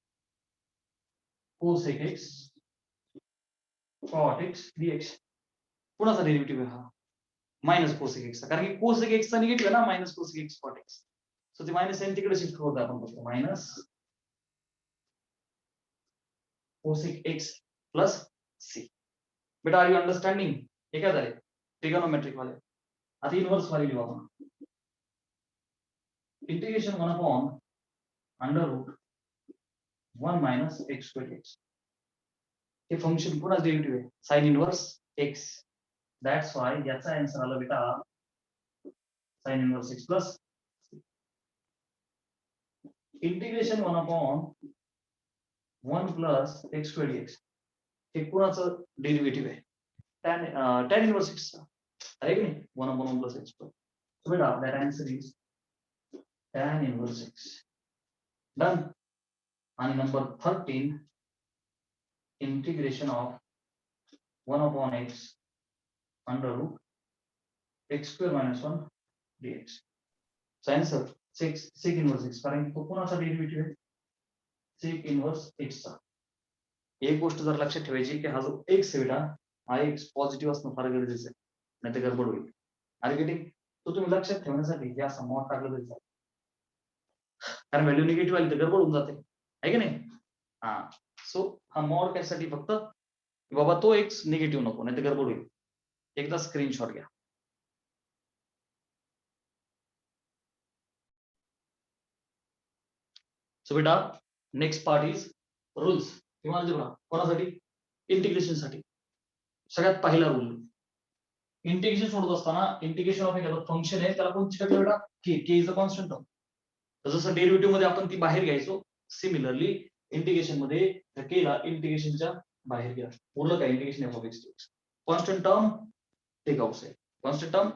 cosec x cot x dx. कुणाचा डेरिव्हेटिव्ह आहे हा? मायनस cosec x चा, कारण की cosec x चा निगेटिव्ह आहे ना, minus cosec x cot x. So ते मायनस साइन तिकडे शिफ्ट होतं आपण फक्त minus cosec x plus c. बेटा आर यू अंडरस्टँडिंग? हे काय झाले ट्रिगोनोमेट्रिक वाले. आता इनवर्स वाले लिहू आपण. Integration 1 upon under root 1 minus x square x. हे फंक्शन पुन्हा डेरिव्हेटिव्ह आहे sine inverse x. That's why याचा आन्सर आला बेटा sine inverse x plus. Integration 1 upon 1 plus x square x. हे कुणाचं डेरिव्हेटिव्ह आहे? tan इनवर्स x चा. आहे की नाही 1 upon 1 plus x square. So बेटा that answer is tan inverse x. Done. आणि number 13 integration of 1 upon x under root x square minus 1 dx. Answer sec inverse x, कारण तो कोणाचा डेरिव्हेटिव्ह आहे? sec इनवर्स x चा. एक गोष्ट जर लक्षात ठेवायची की हा जो x आहे बेटा, हा x पॉझिटिव्ह असणं फार गरजेचं आहे, नाही तर गडबड होईल. अरे गेटिंग, तो तुम्ही लक्षात ठेवण्यासाठी हे असं मॉड टाकलं तरी चालेल, कारण व्हॅल्यू निगेटिव्ह आली तर गडबड होऊन जाते, आहे की नाही. हा सो हा मॉड कशासाठी, फक्त बाबा तो x निगेटिव्ह नको, नाही तर गडबड होईल. एकदा स्क्रीनशॉट घ्या. सो बेटा नेक्स्ट पार्ट इज रूल्स किंवा अल्जेब्रा. कोणासाठी? इंटिग्रेशन साठी. सगळ्यात पहिला रूल इंटिग्रेशन सोडत असताना इंटिग्रेशन ऑफ एक फंक्शन आहे त्याला कोणती टाकलं बेटा के इज द कॉन्स्टंट टर्म. जसं डेरिव्हेटिव्ह मध्ये आपण ती बाहेर घ्यायचो सिमिलरली इंटिग्रेशन मध्ये केला इंटिग्रेशनच्या बाहेर घ्या उरलं काय integration f of x constant term take outside constant term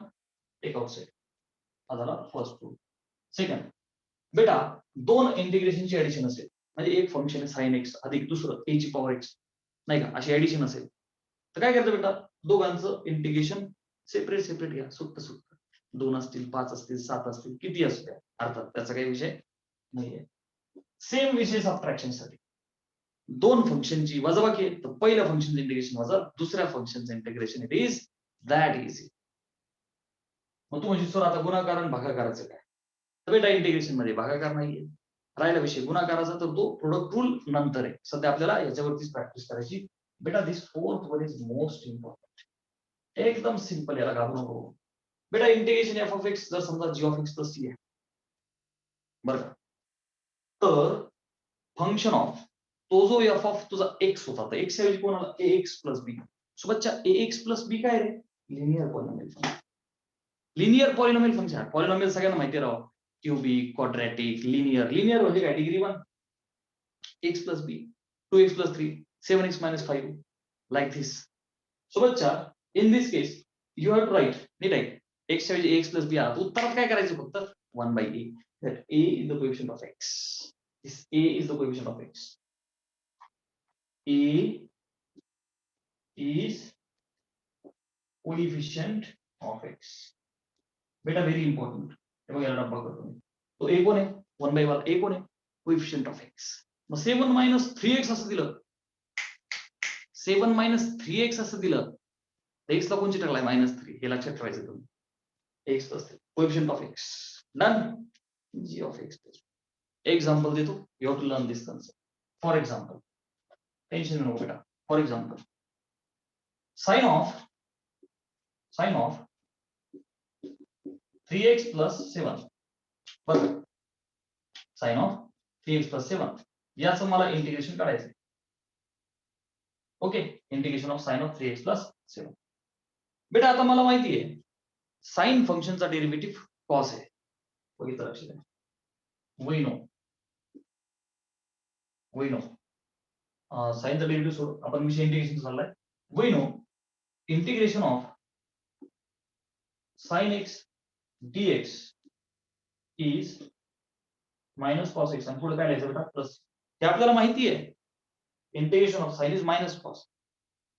take outside हा झाला फर्स्ट रूल. सेकंड बेटा दोन इंटिग्रेशनची ऍडिशन असेल म्हणजे एक फंक्शन आहे साइन एक्स अधिक दुसरं ए ची पॉवर एक्स नाही का अशी ऍडिशन असेल तर काय करतं बेटा दोघांचं इंटिग्रेशन सेपरेट घ्या सुट्ट 2 असतील 5 असतील 7 असतील किती असू द्या अर्थात त्याचा काही विषय नाहीये. सेम विषय सबट्रॅक्शन साठी दोन फंक्शनची वजाबाकी आहे तर पहिल्या फंक्शनचं इंटिग्रेशन वजा दुसऱ्या फंक्शनचं integration it is that easy. मग तू म्हणजे सर आता गुणाकार आणि भागाकाराचं काय तर बेटा इंटिग्रेशन मध्ये भागाकार नाहीये राहिला विषय गुणाकाराचा तर तो प्रोडक्ट रूल नंतर आहे सध्या आपल्याला याच्यावरतीच प्रॅक्टिस करायची. बेटा this fourth one is most important एकदम सिंपल याला घाबरू नको बेटा इंटिग्रेशन एफ ऑफ एक्स जर समजा जी ऑफ एक्स प्लस सी आहे बरं का तर फंक्शन ऑफ तो जो एफ ऑफ तुझा एक्स होता तर एक्स ऐवजी कोणाला ए एक्स प्लस बी सोबतच्या ए एक्स प्लस बी काय रे linear polynomial function. Linear polynomial function polynomial सगळ्यांना माहिती राव क्यूबिक क्वाड्रॅटिक लिनियर म्हणजे काय degree 1 x plus b 2x plus 3 7x minus 5 like this. सोबतच्या in this case you have to write नीट आहे एक्स ऐवजी एक्स प्लस बी आला तर उत्तरात काय करायचं फक्त 1/a that a is the coefficient of x. This a is the coefficient of x. a is coefficient of x. बेटा व्हेरी इम्पॉर्टंट हे बघा याला डब्बा करतो मी तो a कोण आहे 1/1 a कोण आहे कोएफिशिएंट ऑफ x. मग 7 - 3x असं दिलं 7 - 3x असं दिलं तर x ला कोणची टाकलाय -3 हे लक्षात ठेवायचं तुम्ही x plus 3 coefficient of x done g ऑफ x. एक्झाम्पल देतो you have to learn this concept. For example tension नको बेटा for example sine of 3x plus 7 बरं साइन ऑफ 3x plus 7 याचं मला इंटिग्रेशन काढायचं okay integration of sign of 3x plus 7 बेटा आता मला माहिती आहे साइन फंक्शनचा डेरिव्हेटिव्ह कॉस आहे बघितलं लक्ष द्या वी नो साइनचा डेरिव्हेटिव्ह सोड आपण विषय इंटिग्रेशन चाललाय we know integration of sine x dx is minus cos x आणि पुढे काय लिहायचं बेटा प्लस हे आपल्याला माहिती आहे integration of sign is minus cos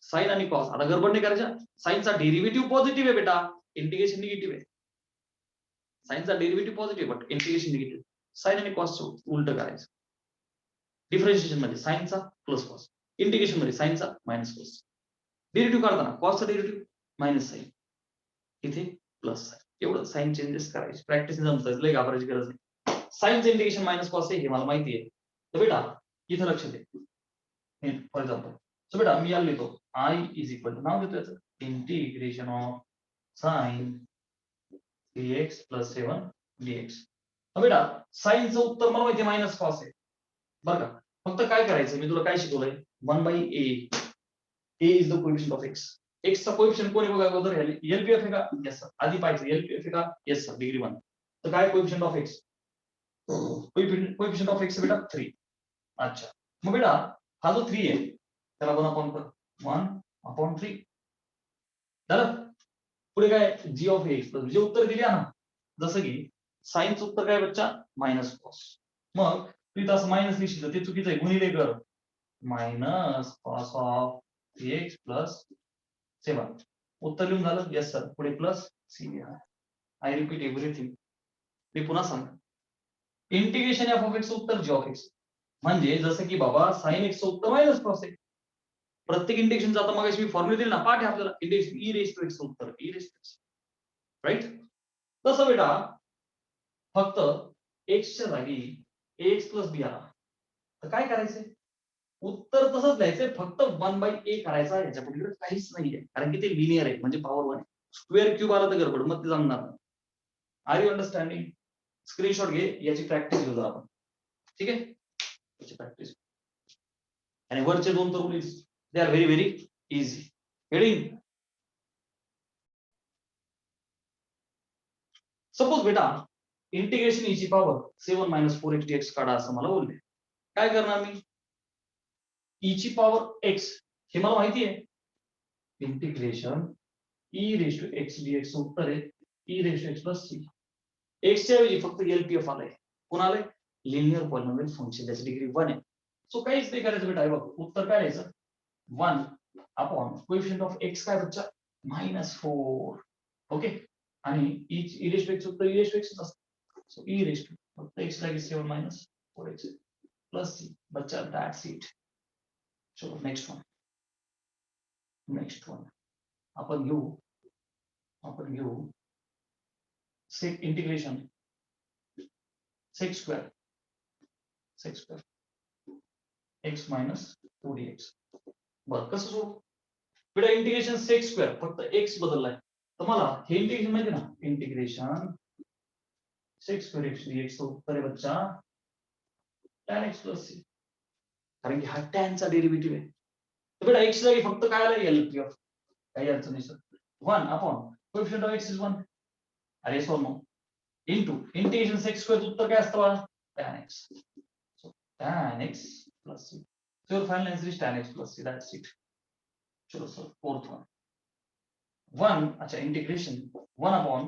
sine आणि कॉस आता गडबड नाही करायच्या साइनचा डेरिव्हेटिव्ह पॉझिटिव्ह आहे बेटा इंटिग्रेशन निगेटिव्ह आहे साइनचा derivative positive but integration negative sine आणि कॉस उलट करायचं डिफरन्शिएशन मध्ये साइनचा प्लस कॉस इंटिग्रेशन मध्ये साइनचा मायनस कॉस डेरिव्हेटिव्ह काढताना कॉसचा डेरिव्हेटिव्ह मायनस साइन इथे प्लस साइन एवढं साइन चेंजेस करायचे प्रॅक्टिस जमतं लय घाबरायची गरज नाही साइनचं इंटिग्रेशन मायनस कॉस आहे हे मला माहिती आहे तर बेटा इथं लक्ष दे फॉर एक्झाम्पल सो बेटा मी याला लिहितो i इज इक्वल टू नाव देतो याचं integration of sign 3x plus 7 dx. बेटा साइनचं उत्तर मला माहिती मायनस कॉस आहे बरं का फक्त काय करायचं मी तुला काय शिकवलंय 1/a a is the coefficient of x x चा कोएफिशिएंट कोणी बघा अगोदर एलपीएफ आहे का यस सर आधी पाहायचं एलपीएफ आहे का यस सर डिग्री 1 तर काय coefficient of x coefficient of x बेटा 3 अच्छा मग बेटा हा जो 3 आहे त्याला 1/3 झालं पुढे काय g ऑफ x जे उत्तर दिले ना जसं की साइनचं उत्तर काय बच्चा मायनस कॉस मग तू इथं असं मायनस लिहिशील ते चुकीचं आहे गुणिले कर minus cos of 3x plus 7 उत्तर लिहून झालं यस सर पुढे plus c I repeat everything मी पुन्हा सांग इंटिग्रेशन एफ ऑफ एक्स उत्तर जी ऑफ एक्स म्हणजे जसं की बाबा साइन एक्स उत्तर मायनस कॉस आहे प्रत्येक इंटिग्रेशन आता मग मी फॉर्म्युला दिली ना पाठ आहे आपल्याला integration e raise to x उत्तर e raise to x right तसं बेटा फक्त एक्सच्या जागी एक्स प्लस बी आला तर काय करायचंय उत्तर तसंच लिहायचंय फक्त 1/a करायचा याच्या पुढे काहीच नाहीये कारण की ते लिनियर आहे म्हणजे पॉवर 1 स्क्वेअर क्यूब आला तर गडबड मग ते जमणार नाही आर यू अंडरस्टँडिंग स्क्रीनशॉट घे याची प्रॅक्टिस घेऊ आपण ठीक आहे याची प्रॅक्टिस आणि वरचे दोन तर rules they are very very easy heading suppose बेटा इंटिग्रेशन ईची पॉवर 7 - 4x dx काढा असं मला बोलले. काय करणार मी? ईची पॉवर x हे मला माहिती आहे. Integration e raise to x dx उत्तर आहे e raise to x plus c. x च्या ऐवजी फक्त LPF आलंय. कोण आलंय? लिनियर पॉलिनॉमियल फंक्शन ज्याची डिग्री 1 आहे. सो काहीच नाही करायचं बेटा. हे बघ उत्तर काय द्यायचं? 1 अपॉन कोएफिशिएंट ऑफ x काय बच्चा? -4. ओके. आणि e रेज टू x उत्तर e रेज टू x असतं. सो e रेज टू फक्त x लागी 7 - 4x प्लस c. बच्चा दैट्स इट. चलो नेक्स्ट वन. आपण घेऊ sec integration sec square x - 2dx. बरं कसं सोडू? बेटा इंटिग्रेशन सेक स्क्वेअर फक्त x बदललाय. तर मला हे इंटिग्रेशन माहिती ना? Integration sec square x dx चं उत्तर आहे बच्चा tan x प्लस c. कारण की हा tan चा डेरिव्हेटिव्ह आहे. तर बेटा x जागी फक्त काय आलं? LPF. काही अडचण नाही sir. 1 upon coefficient of x is 1. अरे so no into integration sec square उत्तर काय असतं बा? tan x. So tan x plus c. So your final answer is tan x plus c. That's it. चलो sir fourth one. 1 अच्छा integration 1 upon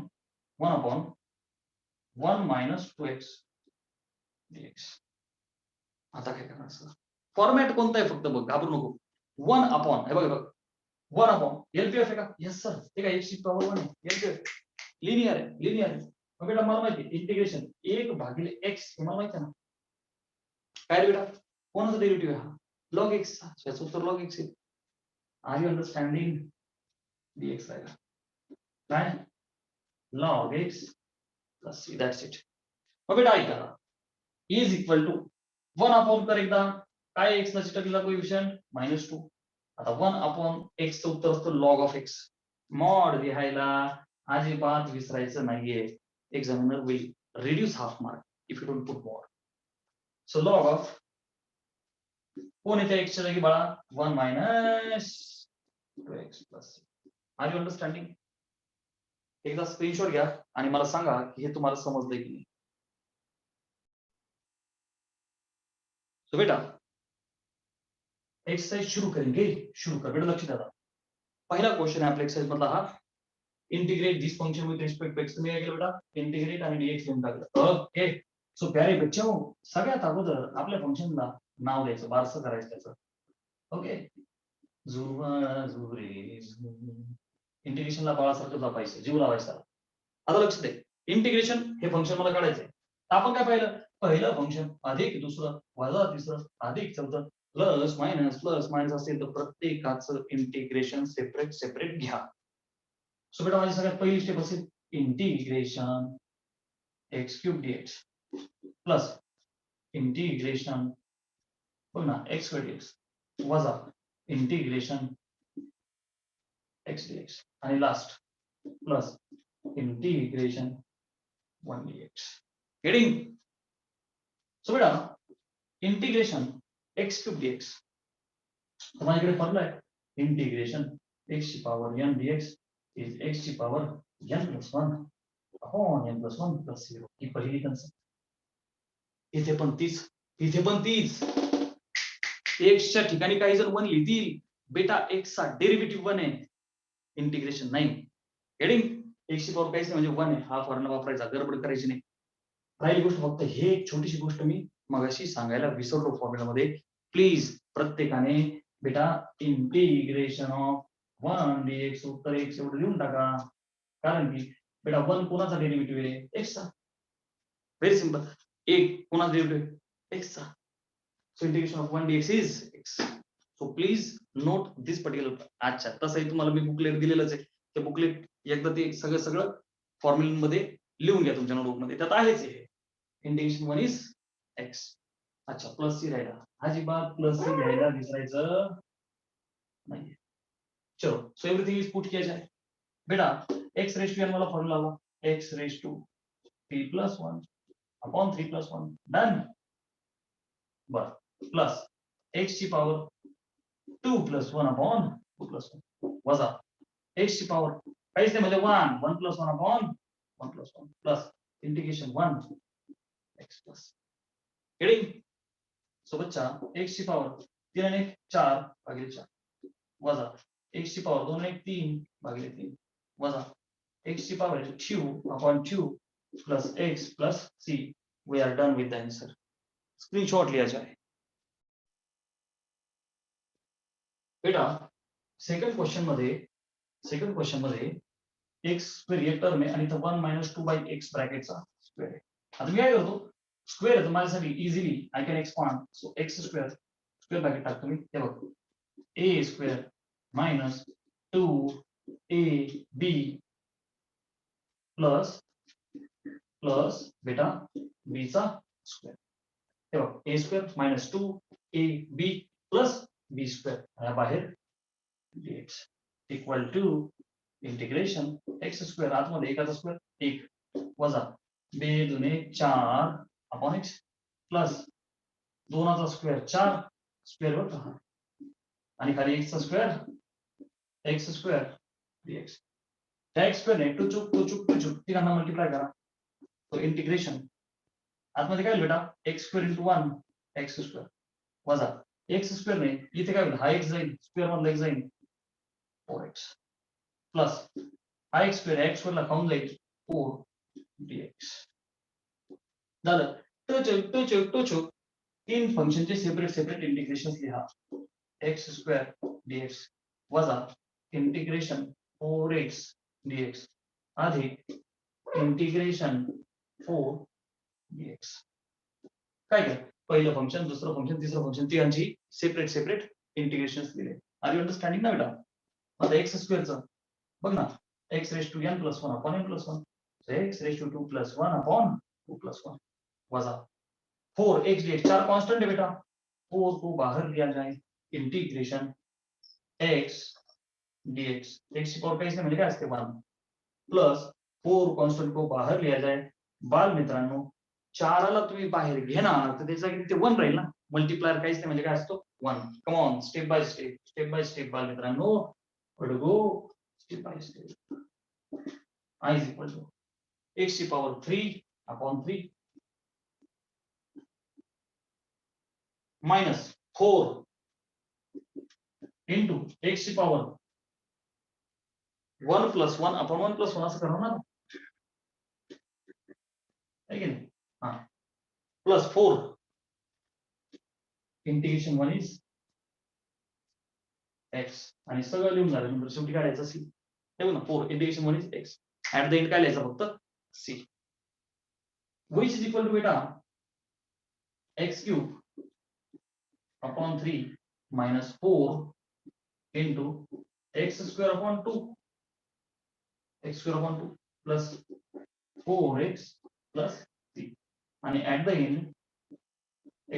1 - 2x dx. आता काय करणार sir? Format कोणता आहे फक्त बघ, घाबरू नको. 1 अपॉन हे बघ 1 अपॉन LPF आहे का? Yes sir. ते काय x ची पॉवर 1 आहे. LPF लिनियर आहे. मग बेटा मला माहिती आहे इंटिग्रेशन 1 भागिले x हे मला माहिती आहे ना. काय रे बेटा? कोणाचा डेरिव्हेटिव्ह आहे हा? log x चा. याचं उत्तर log x आहे. Are you understanding? dx राहिला काय? log x plus c. That's it. मग बेटा ऐका इज इक्वल टू 1 अपॉन कर एकदा काय x ला चिटकलेला कोएफिशिएंट -2. आता 1 अपॉन x चं उत्तर असतं log ऑफ x. मॉड लिहायला अजिबात विसरायचं नाहीये. Examiner will reduce half mark if you don't put mod. So log of कोण येते x च्या जागी बाळा? 1 - 2x plus c. Are you understanding? एकदा स्क्रीनशॉट घ्या आणि मला सांगा की हे तुम्हाला समजलंय की नाही. तो बेटा एक्सरसाइज शुरू करेंगे. शुरू कर बेटा. लक्ष द्या. पहिला क्वेश्चन आहे आपल्या एक्सरसाइज मधला हा. Integrate this function with respect to x. तुम्ही काय केलं बेटा? इंटिग्रेट आणि dx लिहून टाकलं. ओके. सो प्यारे बच्चों सगळ्यात अगोदर आपल्या फंक्शनला नाव द्यायचं, बारसं करायचं त्याचं. ओके. जुळवा जुळे इंटिग्रेशनला बाळासारखं जपायचं, जीव लावायचा. आता लक्ष दे. इंटिग्रेशन हे फंक्शन मला काढायचंय. आपण काय पाहिलं? पहिलं फंक्शन अधिक दुसरं वजा तिसरं अधिक चौथं प्लस मायनस असेल तर प्रत्येकाचं इंटिग्रेशन सेपरेट घ्या. सो बेटा माझी सगळ्यात पहिली स्टेप असेल integration x³ dx plus integration पुन्हा x² dx वजा इंटिग्रेशन x dx आणि last plus integration 1 dx. Getting? So बेटा इंटिग्रेशन x³ dx तर माझ्याकडे फॉर्म्युला आहे इंटिग्रेशन x ची power n dx is x ची पॉवर n + 1 अपॉन n + 1 + 0. ही पहिली कन्सेप्ट. इथे पण तीच x च्या ठिकाणी काही जण 1 लिहितील. बेटा x चा डेरिव्हेटिव्ह 1 आहे. इंटिग्रेशन नाही. गेटिंग? x ची पॉवर काहीच नाही म्हणजे 1 आहे. हा फॉर्म्युला वापरायचा, गडबड करायची नाही. पहिली गोष्ट फक्त हे एक छोटीशी गोष्ट मी मगाशी सांगायला विसरलो फॉर्म्युलामध्ये. प्लीज प्रत्येकाने बेटा इंटिग्रेशन ऑफ 1 dx उत्तर x एवढं लिहून टाका. कारण की बेटा 1 कोणाचा डेरिव्हेटिव्ह आहे? x चा. Very simple. 1 कोणाचा डेरिव्हेटिव्ह? x चा. So integration of 1 dx is x. So please note this particular. अच्छा तसंही तुम्हाला मी बुकलेट दिलेलंच आहे. ते बुकलेट एकदा ते सगळं फॉर्म्युलामध्ये लिहून घ्या तुमच्या नोटबुकमध्ये. त्यात आहेच हे. Integration 1 is x. अच्छा प्लस सी राहिला. अजिबात प्लस सी घ्यायला विसरायचं नाही. चलो सो एवरीथिंग इज पुट किया जाए. बेटा x रेज टू n वाला फॉर्मूला आला. x रेज टू 3 + 1 अपॉन 3 + 1 डन. बर प्लस x ची पॉवर 2 + 1 अपॉन 2 + 1 वजा x ची पॉवर काहीच नाही म्हणजे 1 + 1 upon 1 plus 1 plus integration 1 x plus getting so बच्चा x ची पावर 3 आणि 1 4 भागिले 4 वजा x ची पावर 2 आणि 1 3 भागिले 3 वजा x ची power 2 upon 2 plus x plus c. We are done with the answer. Screenshot लिया जाए बेटा. सेकंड क्वेश्चन मध्ये x स्क्वेअर एक टर्म आहे आणि इथं 1 - 2 बाय x ब्रॅकेटचा स्क्वेअर आहे. आता मी काय करतो स्क्वेअर आहे तर माझ्यासाठी easily I can expand. So x square square bracket टाकतो मी. हे बघ a square minus 2ab plus बेटा b चा स्क्वेअर. हे बघ a square minus 2ab plus b square बाहेर dx equal to integration x square आतमध्ये एकाचा स्क्वेअर 1 वजा 2 दुने 4 अपॉन x प्लस 2चा स्क्वेअर 4 स्क्वेअर वर आणि खाली x चा स्क्वेअर dx. त्या x स्क्वेअर ने टू चुक तिघांना मल्टिप्लाय करा. तो इंटिग्रेशन आतमध्ये काय होईल बेटा x square into 1 x square वजा x स्क्वेअर ने इथे काय होईल हा x जाईल स्क्वेअर मधला x जाईल 4x प्लस हा x स्क्वेअर ला खाऊन जाईल 4 dx. झालं. टू तीन फंक्शनचे सेपरेट इंटिग्रेशन्स लिहा. x स्क्वेअर dx वजा इंटिग्रेशन 4x dx अधिक इंटिग्रेशन 4 dx. काय काय पहिलं फंक्शन दुसरं फंक्शन तिसरं फंक्शन तिघांची सेपरेट इंटिग्रेशन्स दिले. आर यू अंडरस्टँडिंग ना बेटा. आता x स्क्वेअरचं बघ ना x raise to n plus 1 upon n plus 1 x raise to 2 plus 1 upon 2 plus 1 वजा 4x dx 4 कांस्टेंट है बेटा 4 को बाहर लिया जाए इंटीग्रेशन x dx x की पावर का इसमें मिलेगा इसके बाद प्लस 4 कांस्टेंट को बाहर लिया जाए. बाल मित्रांनो 4 ला तुम्ही बाहेर घेणार तर त्याचा किती 1 राहील ना. मल्टीप्लायर काहीच नाही म्हणजे काय असतो 1. Come on step by step बाल मित्रांनो go step by step. I is equal to x की power 3 upon 3 minus 4 into x की पावर 1 plus 1 upon 1 plus 1 असं करणार ना है की नाही. हां प्लस 4 इंटिग्रेशन 1 is x आणि सगळं लिहून झालं नंतर शेवटी काढायचं c. हे बघ ना 4 integration 1 is x at the end काय लिहायचं फक्त c which is equal to बेटा x cube upon 3 minus 4 into x square upon 2 plus 4x plus 3 आणि at the end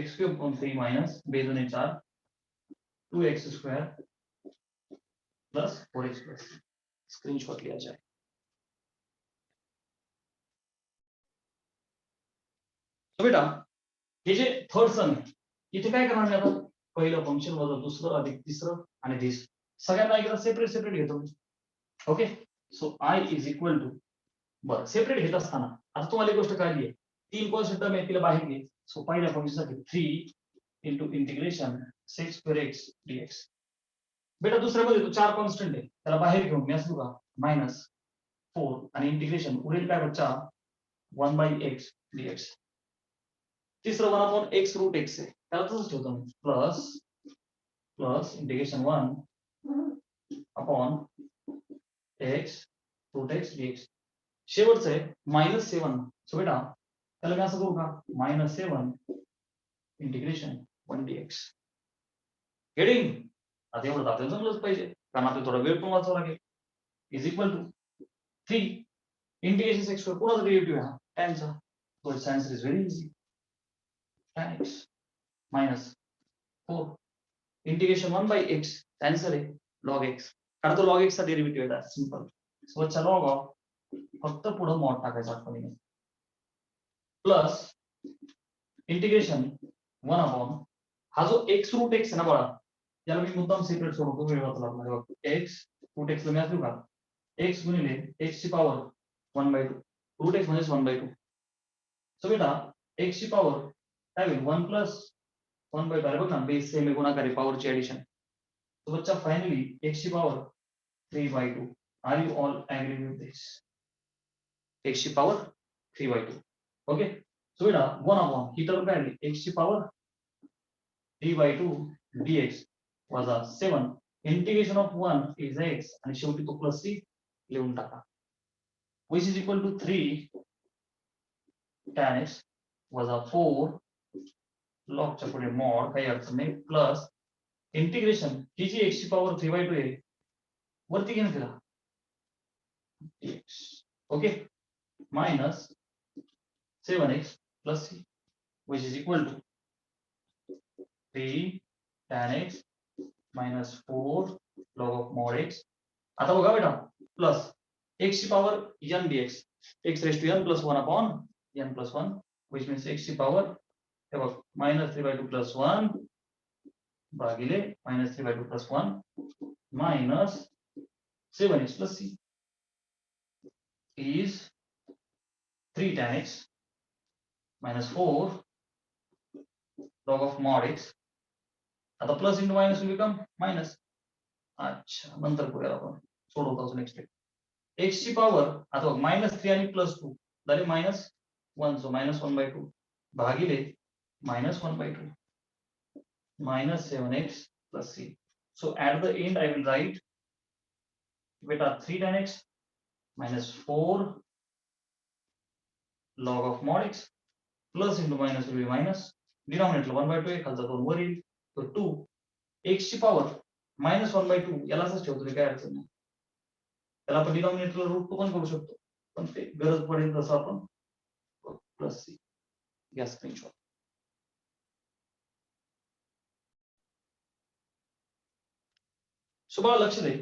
x cube upon 3 minus 2 दुने 4 2x square plus 4x plus 3. Screenshot लिया जाए. तो बेटा हे जे थर्ड सम आहे इथे काय करणार आहे आपण पहिलं फंक्शन वजा दुसरं अधिक तिसरं आणि धिस सगळ्यांना एकदा सेपरेट घेतो. Okay so i is equal to बरं सेपरेट घेत असताना आता तुम्हाला एक गोष्ट कळली आहे 3 कॉन्स्टंट टर्म आहे तिला बाहेर घे. सो पहिल्या फंक्शनसाठी 3 into integration sec square x dx. बेटा दुसऱ्यामध्ये तो 4 कॉन्स्टंट आहे त्याला बाहेर घेऊन मी असू का -4 आणि इंटिग्रेशन उरेल काय बच्चा 1/x dx. तिसरं 1 upon x रूट x आहे त्याला तसंच ठेवतो मी plus integration 1 upon x root x dx. शेवटचं आहे -7. सो बेटा त्याला मी असं करू का -7 इंटिग्रेशन 1 dx. गेटिंग. आता एवढं आपल्याला जमलंच पाहिजे कारण आपल्याला थोडा वेळ पण वाचवा लागेल. Is equal to 3 integration x square कोणाचा डेरिव्हेटिव्ह आहे हा tan चा. So it's answer is very easy tan x minus 4 integration 1/x answer आहे log x. कारण तो log x चा डेरिव्हेटिव्ह आहे सिंपल. सो अच्छा log ऑफ फक्त पुढे मॉड टाकायचा आठवणीने प्लस इंटिग्रेशन 1 अपॉन हा जो x रूट x आहे ना बाळा याला मी मुद्दाम सेपरेट सोडतो वेळ वाचला आपल्याला x रूट x ला मी असू का x गुणिले x ची पावर 1/2 रूट एक्स म्हणजे 1/2. सो बेटा x ची पॉवर काय होईल 1 प्लस 1/2 अरे बघ ना बेस सेम गुणाकार आहे पॉवरची ऍडिशन. तो बच्चा फाइनली x ची power 3/2. Are you all agree with this? x ची पॉवर 3/2. ओके सो बेटा 1/, ही टर्म काय आली x ची पॉवर 3/2 dx वजा 7 इंटिग्रेशन ऑफ 1 इज x आणि शेवटी तो प्लस c लिहून टाका. which is equal to 3 tan x वजा 4 लॉगच्या पुढे मॉड काही अडचण नाही प्लस इंटिग्रेशन ही जी x ची पॉवर 3/2 आहे वरती घेऊन तिला dx. Okay minus 7x plus c which is equal to 3 tan x minus 4 log of mod x. आता बघा बेटा प्लस x ची power n dx x raised to n plus 1 upon n plus 1 which means x ची power हे बघ -3/2 plus 1 भागिले -3/2 plus 1 minus 7x plus c is 3 tan x minus 4 log of mod x. आता plus into minus will become minus. अच्छा नंतर करूया आपण सोडवतो अजून नेक्स्ट x ची पॉवर आता -3 आणि +2 झाले -1 सो -1/2 भागिले -1/2 -7x plus c. So at the end I will write beta 3 tan x minus 4 log of mod x plus into minus will be minus denominator 1/2 आहे खालचा 2 वर येईल तर 2 x ची पॉवर -1/2 यालाच ठेवतो काय अडचण नाही. त्याला आपण डिनॉमिनेटरला रूट 2 पण करू शकतो पण ते गरज पडेल तसं आपण प्लस सी या स्क्रीनशॉट. सुबह लक्ष दे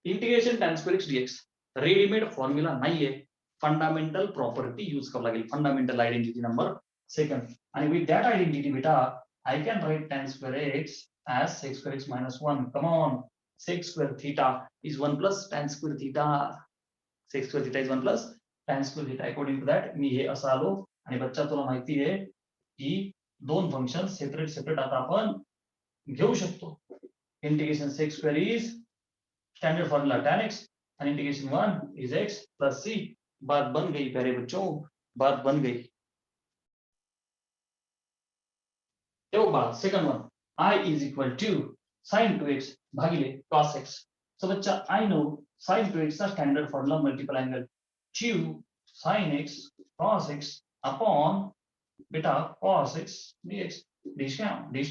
integration tan square x dx readymade formula नाहीये. फंडामेंटल प्रॉपर्टी यूज करावं लागेल फंडामेंटल आयडेंटिटी नंबर सेकंड आणि विथ दॅट आयडेंटिटी बेटा I can write tan square x as sec square x minus 1. Come on, sec square theta is 1 plus tan square theta. Sec square theta is 1 plus tan square theta. According to that, मी हे असं आलो आणि बच्चा तुला माहिती आहे की दोन फंक्शन सेपरेट आता आपण घेऊ शकतो. Integration sec square is standard formula tan x and integration 1 is x plus c. बात बन गई प्यारे बच्चों, बात बन गई. Second one I is equal to sin 2x भागिले cos x. So बच्चा I know sin 2x का standard formula multiple angle 2 sin x cos x upon बेटा cos x dx. Dish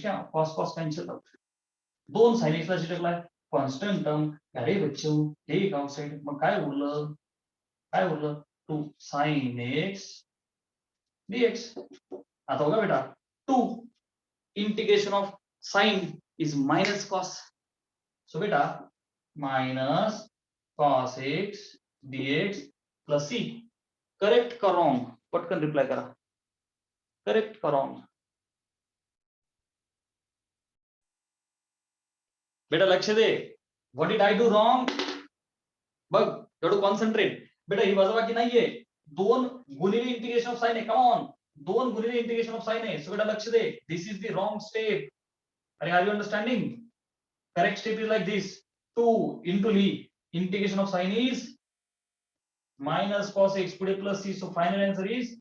क्या cos कैंसिल आउट. दोन sin x ला चिटकलाय constant term. अरे बच्चों हे एक आउटसाइड मग काय उरलं 2 sin x dx. आता बघा बेटा 2 integration of sin is minus cos. So beta minus cos x dx plus c. Correct का wrong? पटकन रिप्लाय करा. करेक्ट का wrong? बेटा लक्ष दे. What did I do wrong? बघ थोडं कॉन्सन्ट्रेट. बेटा ही वजाबाकी नाहीये. 2 गुणिले इंटिग्रेशन ऑफ साइन आहे. कम ऑन 2 गुणिले इंटिग्रेशन ऑफ साइन आहे. सो बेटा लक्ष दे. This is the wrong step. Are you understanding? Correct step is like this. 2 into Lee. Integration of sin is minus cos x पुढे plus c. So final answer is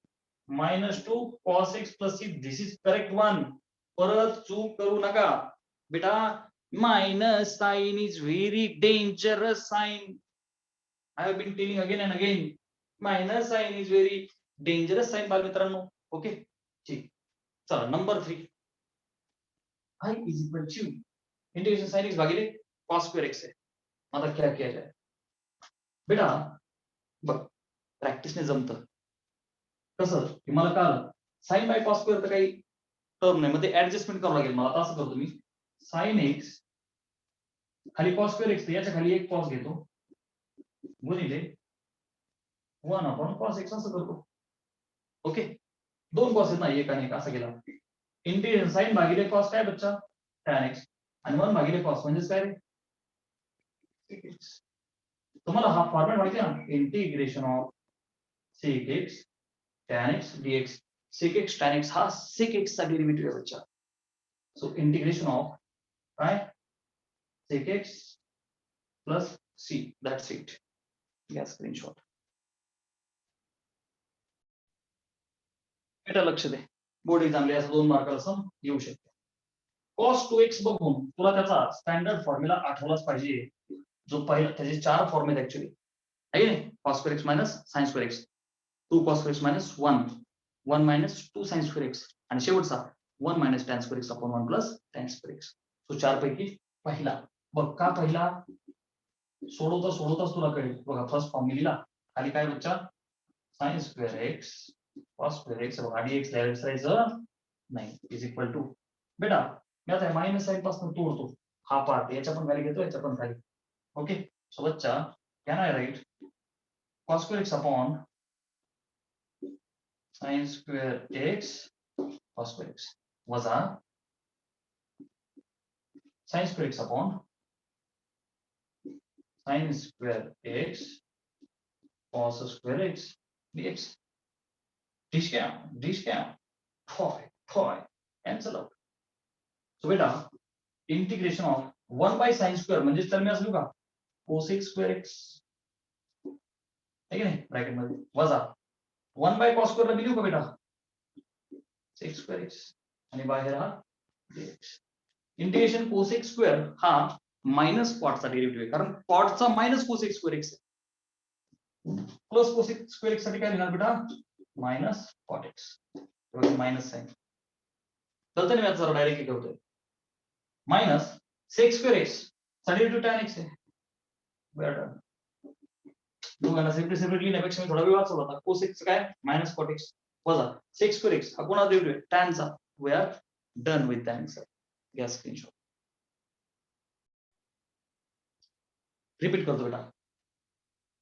minus 2 cos x plus c. This is correct one. परत चूक करू नका. बेटा minus sign is very dangerous sign. I have been telling again and again. Minus sign is very dangerous sign बालमित्रांनो. Okay ठीक. चला number 3. I is equal to integration sin x भागिले cos square x है. आता क्या KIA जाए बेटा बघ प्रॅक्टिसने जमतं कसं की मला कळलं sin बाय cos square तर काही टर्म नाही मग ते ऍडजस्टमेंट करावं लागेल मला. आता असं करतो मी sin x खाली cos square x याच्या खाली एक cos घेतो गुणिले 1 अपॉन cos x असं करतो. ओके दोन cos आहेत ना एक आणि एक असा केला. इंटिग्रेशन sin भागिले cos काय बच्चा tan x आणि 1 भागिले cos म्हणजे काय रे तुम्हाला हा फॉर्मॅट माहिती आहे ना integration of sec x tan x dx. sec x tan x हा sec x चा डेरिव्हेटिव्ह आहे बच्चा. सो इंटिग्रेशन ऑफ काय sec x plus c, that's it. घ्या स्क्रीनशॉट. बेटा लक्ष दे, बोर्ड एक्झामला असं 2 मार्काला सम येऊ शकते. cos 2x बघून तुला त्याचा स्टँडर्ड फॉर्म्युला आठवलाच पाहिजे, जो पहिला त्याचे 4 फॉर्म आहेत ऍक्च्युअली, आहे की नाही. cos square x minus sin square x, 2 cos square x minus 1, 1 minus 2 sin square x, आणि शेवटचा 1 minus tan square x upon 1 plus tan square x. So 4 पैकी पहिला बघ. का पहिला? सोडवताच तुला कळेल. बघा फर्स्ट फॉर्म लिहिला, खाली काय बच्चा sin square x cos square x, आधी x लिहायचं नाही, इज इक्वल टू. बेटा मी आता मायनस साइन पासून तोडतो हा पार्ट, याच्या पण व्हॅल्यू घेतो, याच्या पण व्हॅल्यू. ओके, सो बच्चा can I right cos square x upon sin square x cos square x वजा sin square x upon sin square x cos square x dx. Discount. Toy. Cancel out. So बेटा integration of 1 by sin square म्हणजे तर मी असलो का cosec square x, आहे की नाही, bracket मध्ये वजा 1 by cos square ला लिहू का बेटा sec square x, आणि बाहेर हा dx. इंटिग्रेशन cosec square हा मायनस cot चा डेरिव्हेटिव्ह आहे, कारण cot चा minus cosec square x plus cosec square x साठी काय लिहिणार बेटा minus cot x, minus sine. चलते ना, जरा डायरेक्टली करतोय. मायनस sec square x चा डेरिव्हेटिव्ह tan x आहे. बेटा दोघांना सेपरेट लिहिण्यापेक्षा मी थोडा वेळ वाचवला होता. cosec काय मायनस cot x वजा sec square x हा कोणाचा डेरिव्हेटिव्ह tan चा. We are done with the answer. घ्या स्क्रीनशॉट. रिपीट करतो बेटा.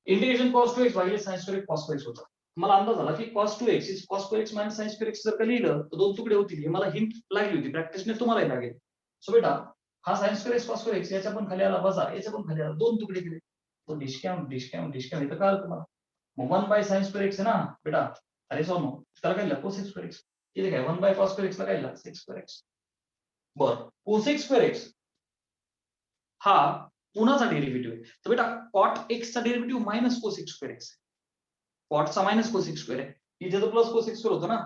इंटिग्रेशन cos 2x भागिले sin square x cos square x होता. मला अंदाज आला की cos 2x is cos square x minus sin square x जर का लिहिलं तर 2 तुकडे होतील. हे मला हिंट लागली होती, प्रॅक्टिसने तुम्हालाही लागेल. सो बेटा हा sin square x cos square x याच्या पण खाली आला वजा, याच्या पण खाली आला, 2 तुकडे केले. तो डिस्काउंट इथं काय तुम्हाला मग 1 by sin square x आहे ना बेटा. अरे सोनो त्याला काय लिहिलं cosec square x, इथे काय 1 by cos square x ला काय लिहिलं sec square x. बरं cosec square x हा पुन्हाचा डेरिव्हेटिव्ह आहे. तर बेटा cot x चा derivative minus cosec square x, cot चा मायनस cosec square आहे, इथे तर प्लस cosec square होतं ना,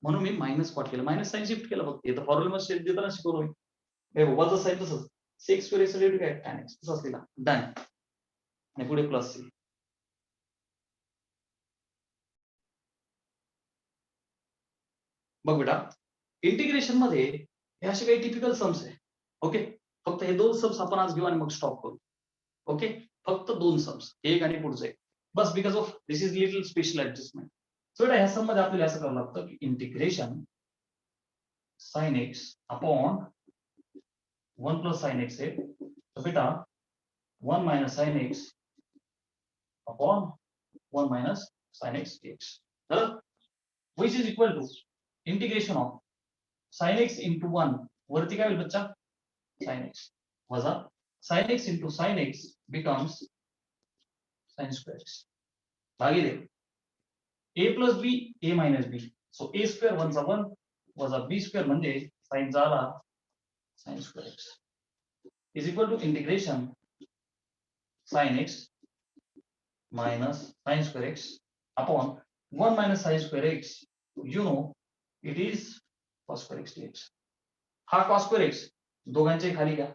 म्हणून मी मायनस cot केलं, मायनस साइन शिफ्ट केलं. फक्त इथं फॉर्म्युला मध्ये देताना शिकवलो मी. हे वजा साइन तसंच sec square x चा डेरिव्हेटिव्ह काय tan x तसंच लिहिला. डन. आणि पुढे प्लस c. बघ बेटा इंटिग्रेशन मध्ये हे असे काही टिपिकल सम्स आहे. ओके, फक्त हे 2 सम्स आपण आज घेऊ आणि मग स्टॉप करू. ओके, फक्त 2 सम्स, एक आणि पुढचे बस, because of this is little special adjustment. So बेटा ह्या सम मध्ये आपल्याला असं करावं लागतं की integration sin x upon 1 plus sin x आहे. तर बेटा 1 minus sin x upon 1 minus sin x dx, तर which is equal to integration of sin x into 1 वरती काय होईल बच्चा sin x वजा sin x into sin x becomes sin square x भागिले a plus b a minus b. So a square 1 चा 1 वजा b square म्हणजे sin चा आला sin square x is equal to integration sin x minus sin square x upon 1 minus sin square x. You know it is cos square x dx. हा cos square x दोघांचे खाली घ्या.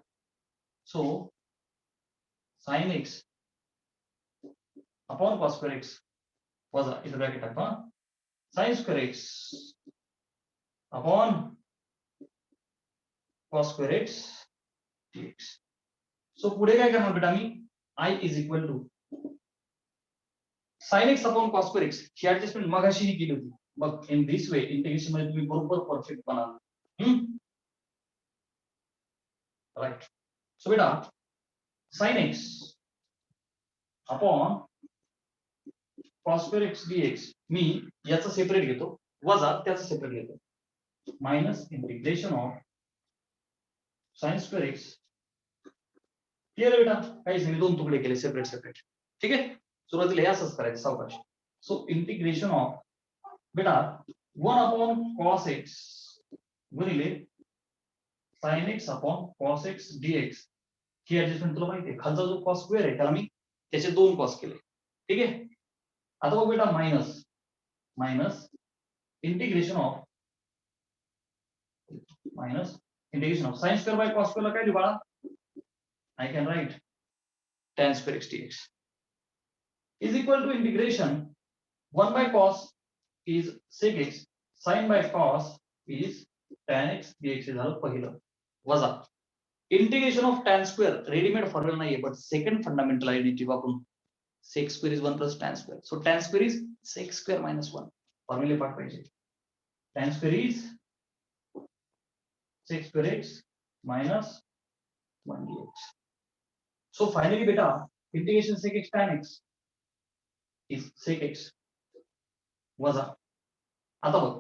So sin x upon cos square x वजा इथं bracket टाका sin square x upon cos square x dx. So पुढे काय करणार बेटा मी I is equal to sin x upon cos square x ही ऍडजस्टमेंट मगाशी केली होती. मग इन दिस वे इंटिग्रेशन मध्ये तुम्ही बरोबर परफेक्ट बनाल. राइट. सो बेटा sin x upon cos square x dx मी याचा सेपरेट घेतो वजा त्याचा सेपरेट घेतो minus integration of sin square x. Clear बेटा, काहीच नाही, 2 तुकडे केले सेपरेट. ठीक आहे. सुरुवातीला हे असंच करायचं सावकाश. सो इंटिग्रेशन ऑफ बेटा 1/cos x गुणिले sin x upon cos x dx. ही ऍडजस्टमेंट तुला माहिती आहे, खालचा जो cos स्क्वेअर आहे त्याला मी त्याचे 2 cos केले. ठीक आहे. आता बघ बेटा minus integration of sin square by cos स्क्वेअरला काय लिहू बाळा? I can write tan square x dx is equal to integration 1/cos is sec x sin by cos is tan x dx हे झालं पहिलं. वजा integration of tan square readymade formula नाहीये, but second fundamental identity वापरून sec square is 1 plus tan square. So tan square is sec square minus 1. फॉर्म्युले पाठ पाहिजे. tan square is sec square x minus 1 dx. So finally beta integration sec x tan x is sec x वजा. आता बघ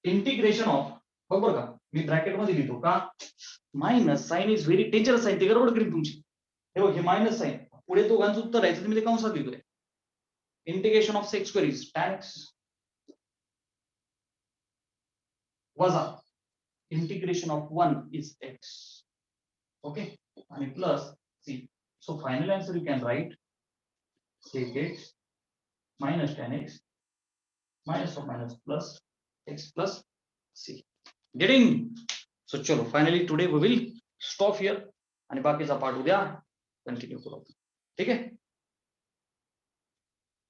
integration of बरोबर का, मी bracket मध्ये लिहितो का, minus sign is very dangerous sign, ते गडबड करीन तुमची. हे बघ हे मायनस साइन पुढे दोघांचं उत्तर आहे, मी ते कंसात लिहितोय. Integration of sec square is tan x वजा integration of 1 is x. Okay आणि plus c. So final answer you can write sec x minus tan x minus of minus plus x plus c. Getting? So चलो finally today we will stop here आणि बाकीचा part उद्या continue करू. ठीक आहे.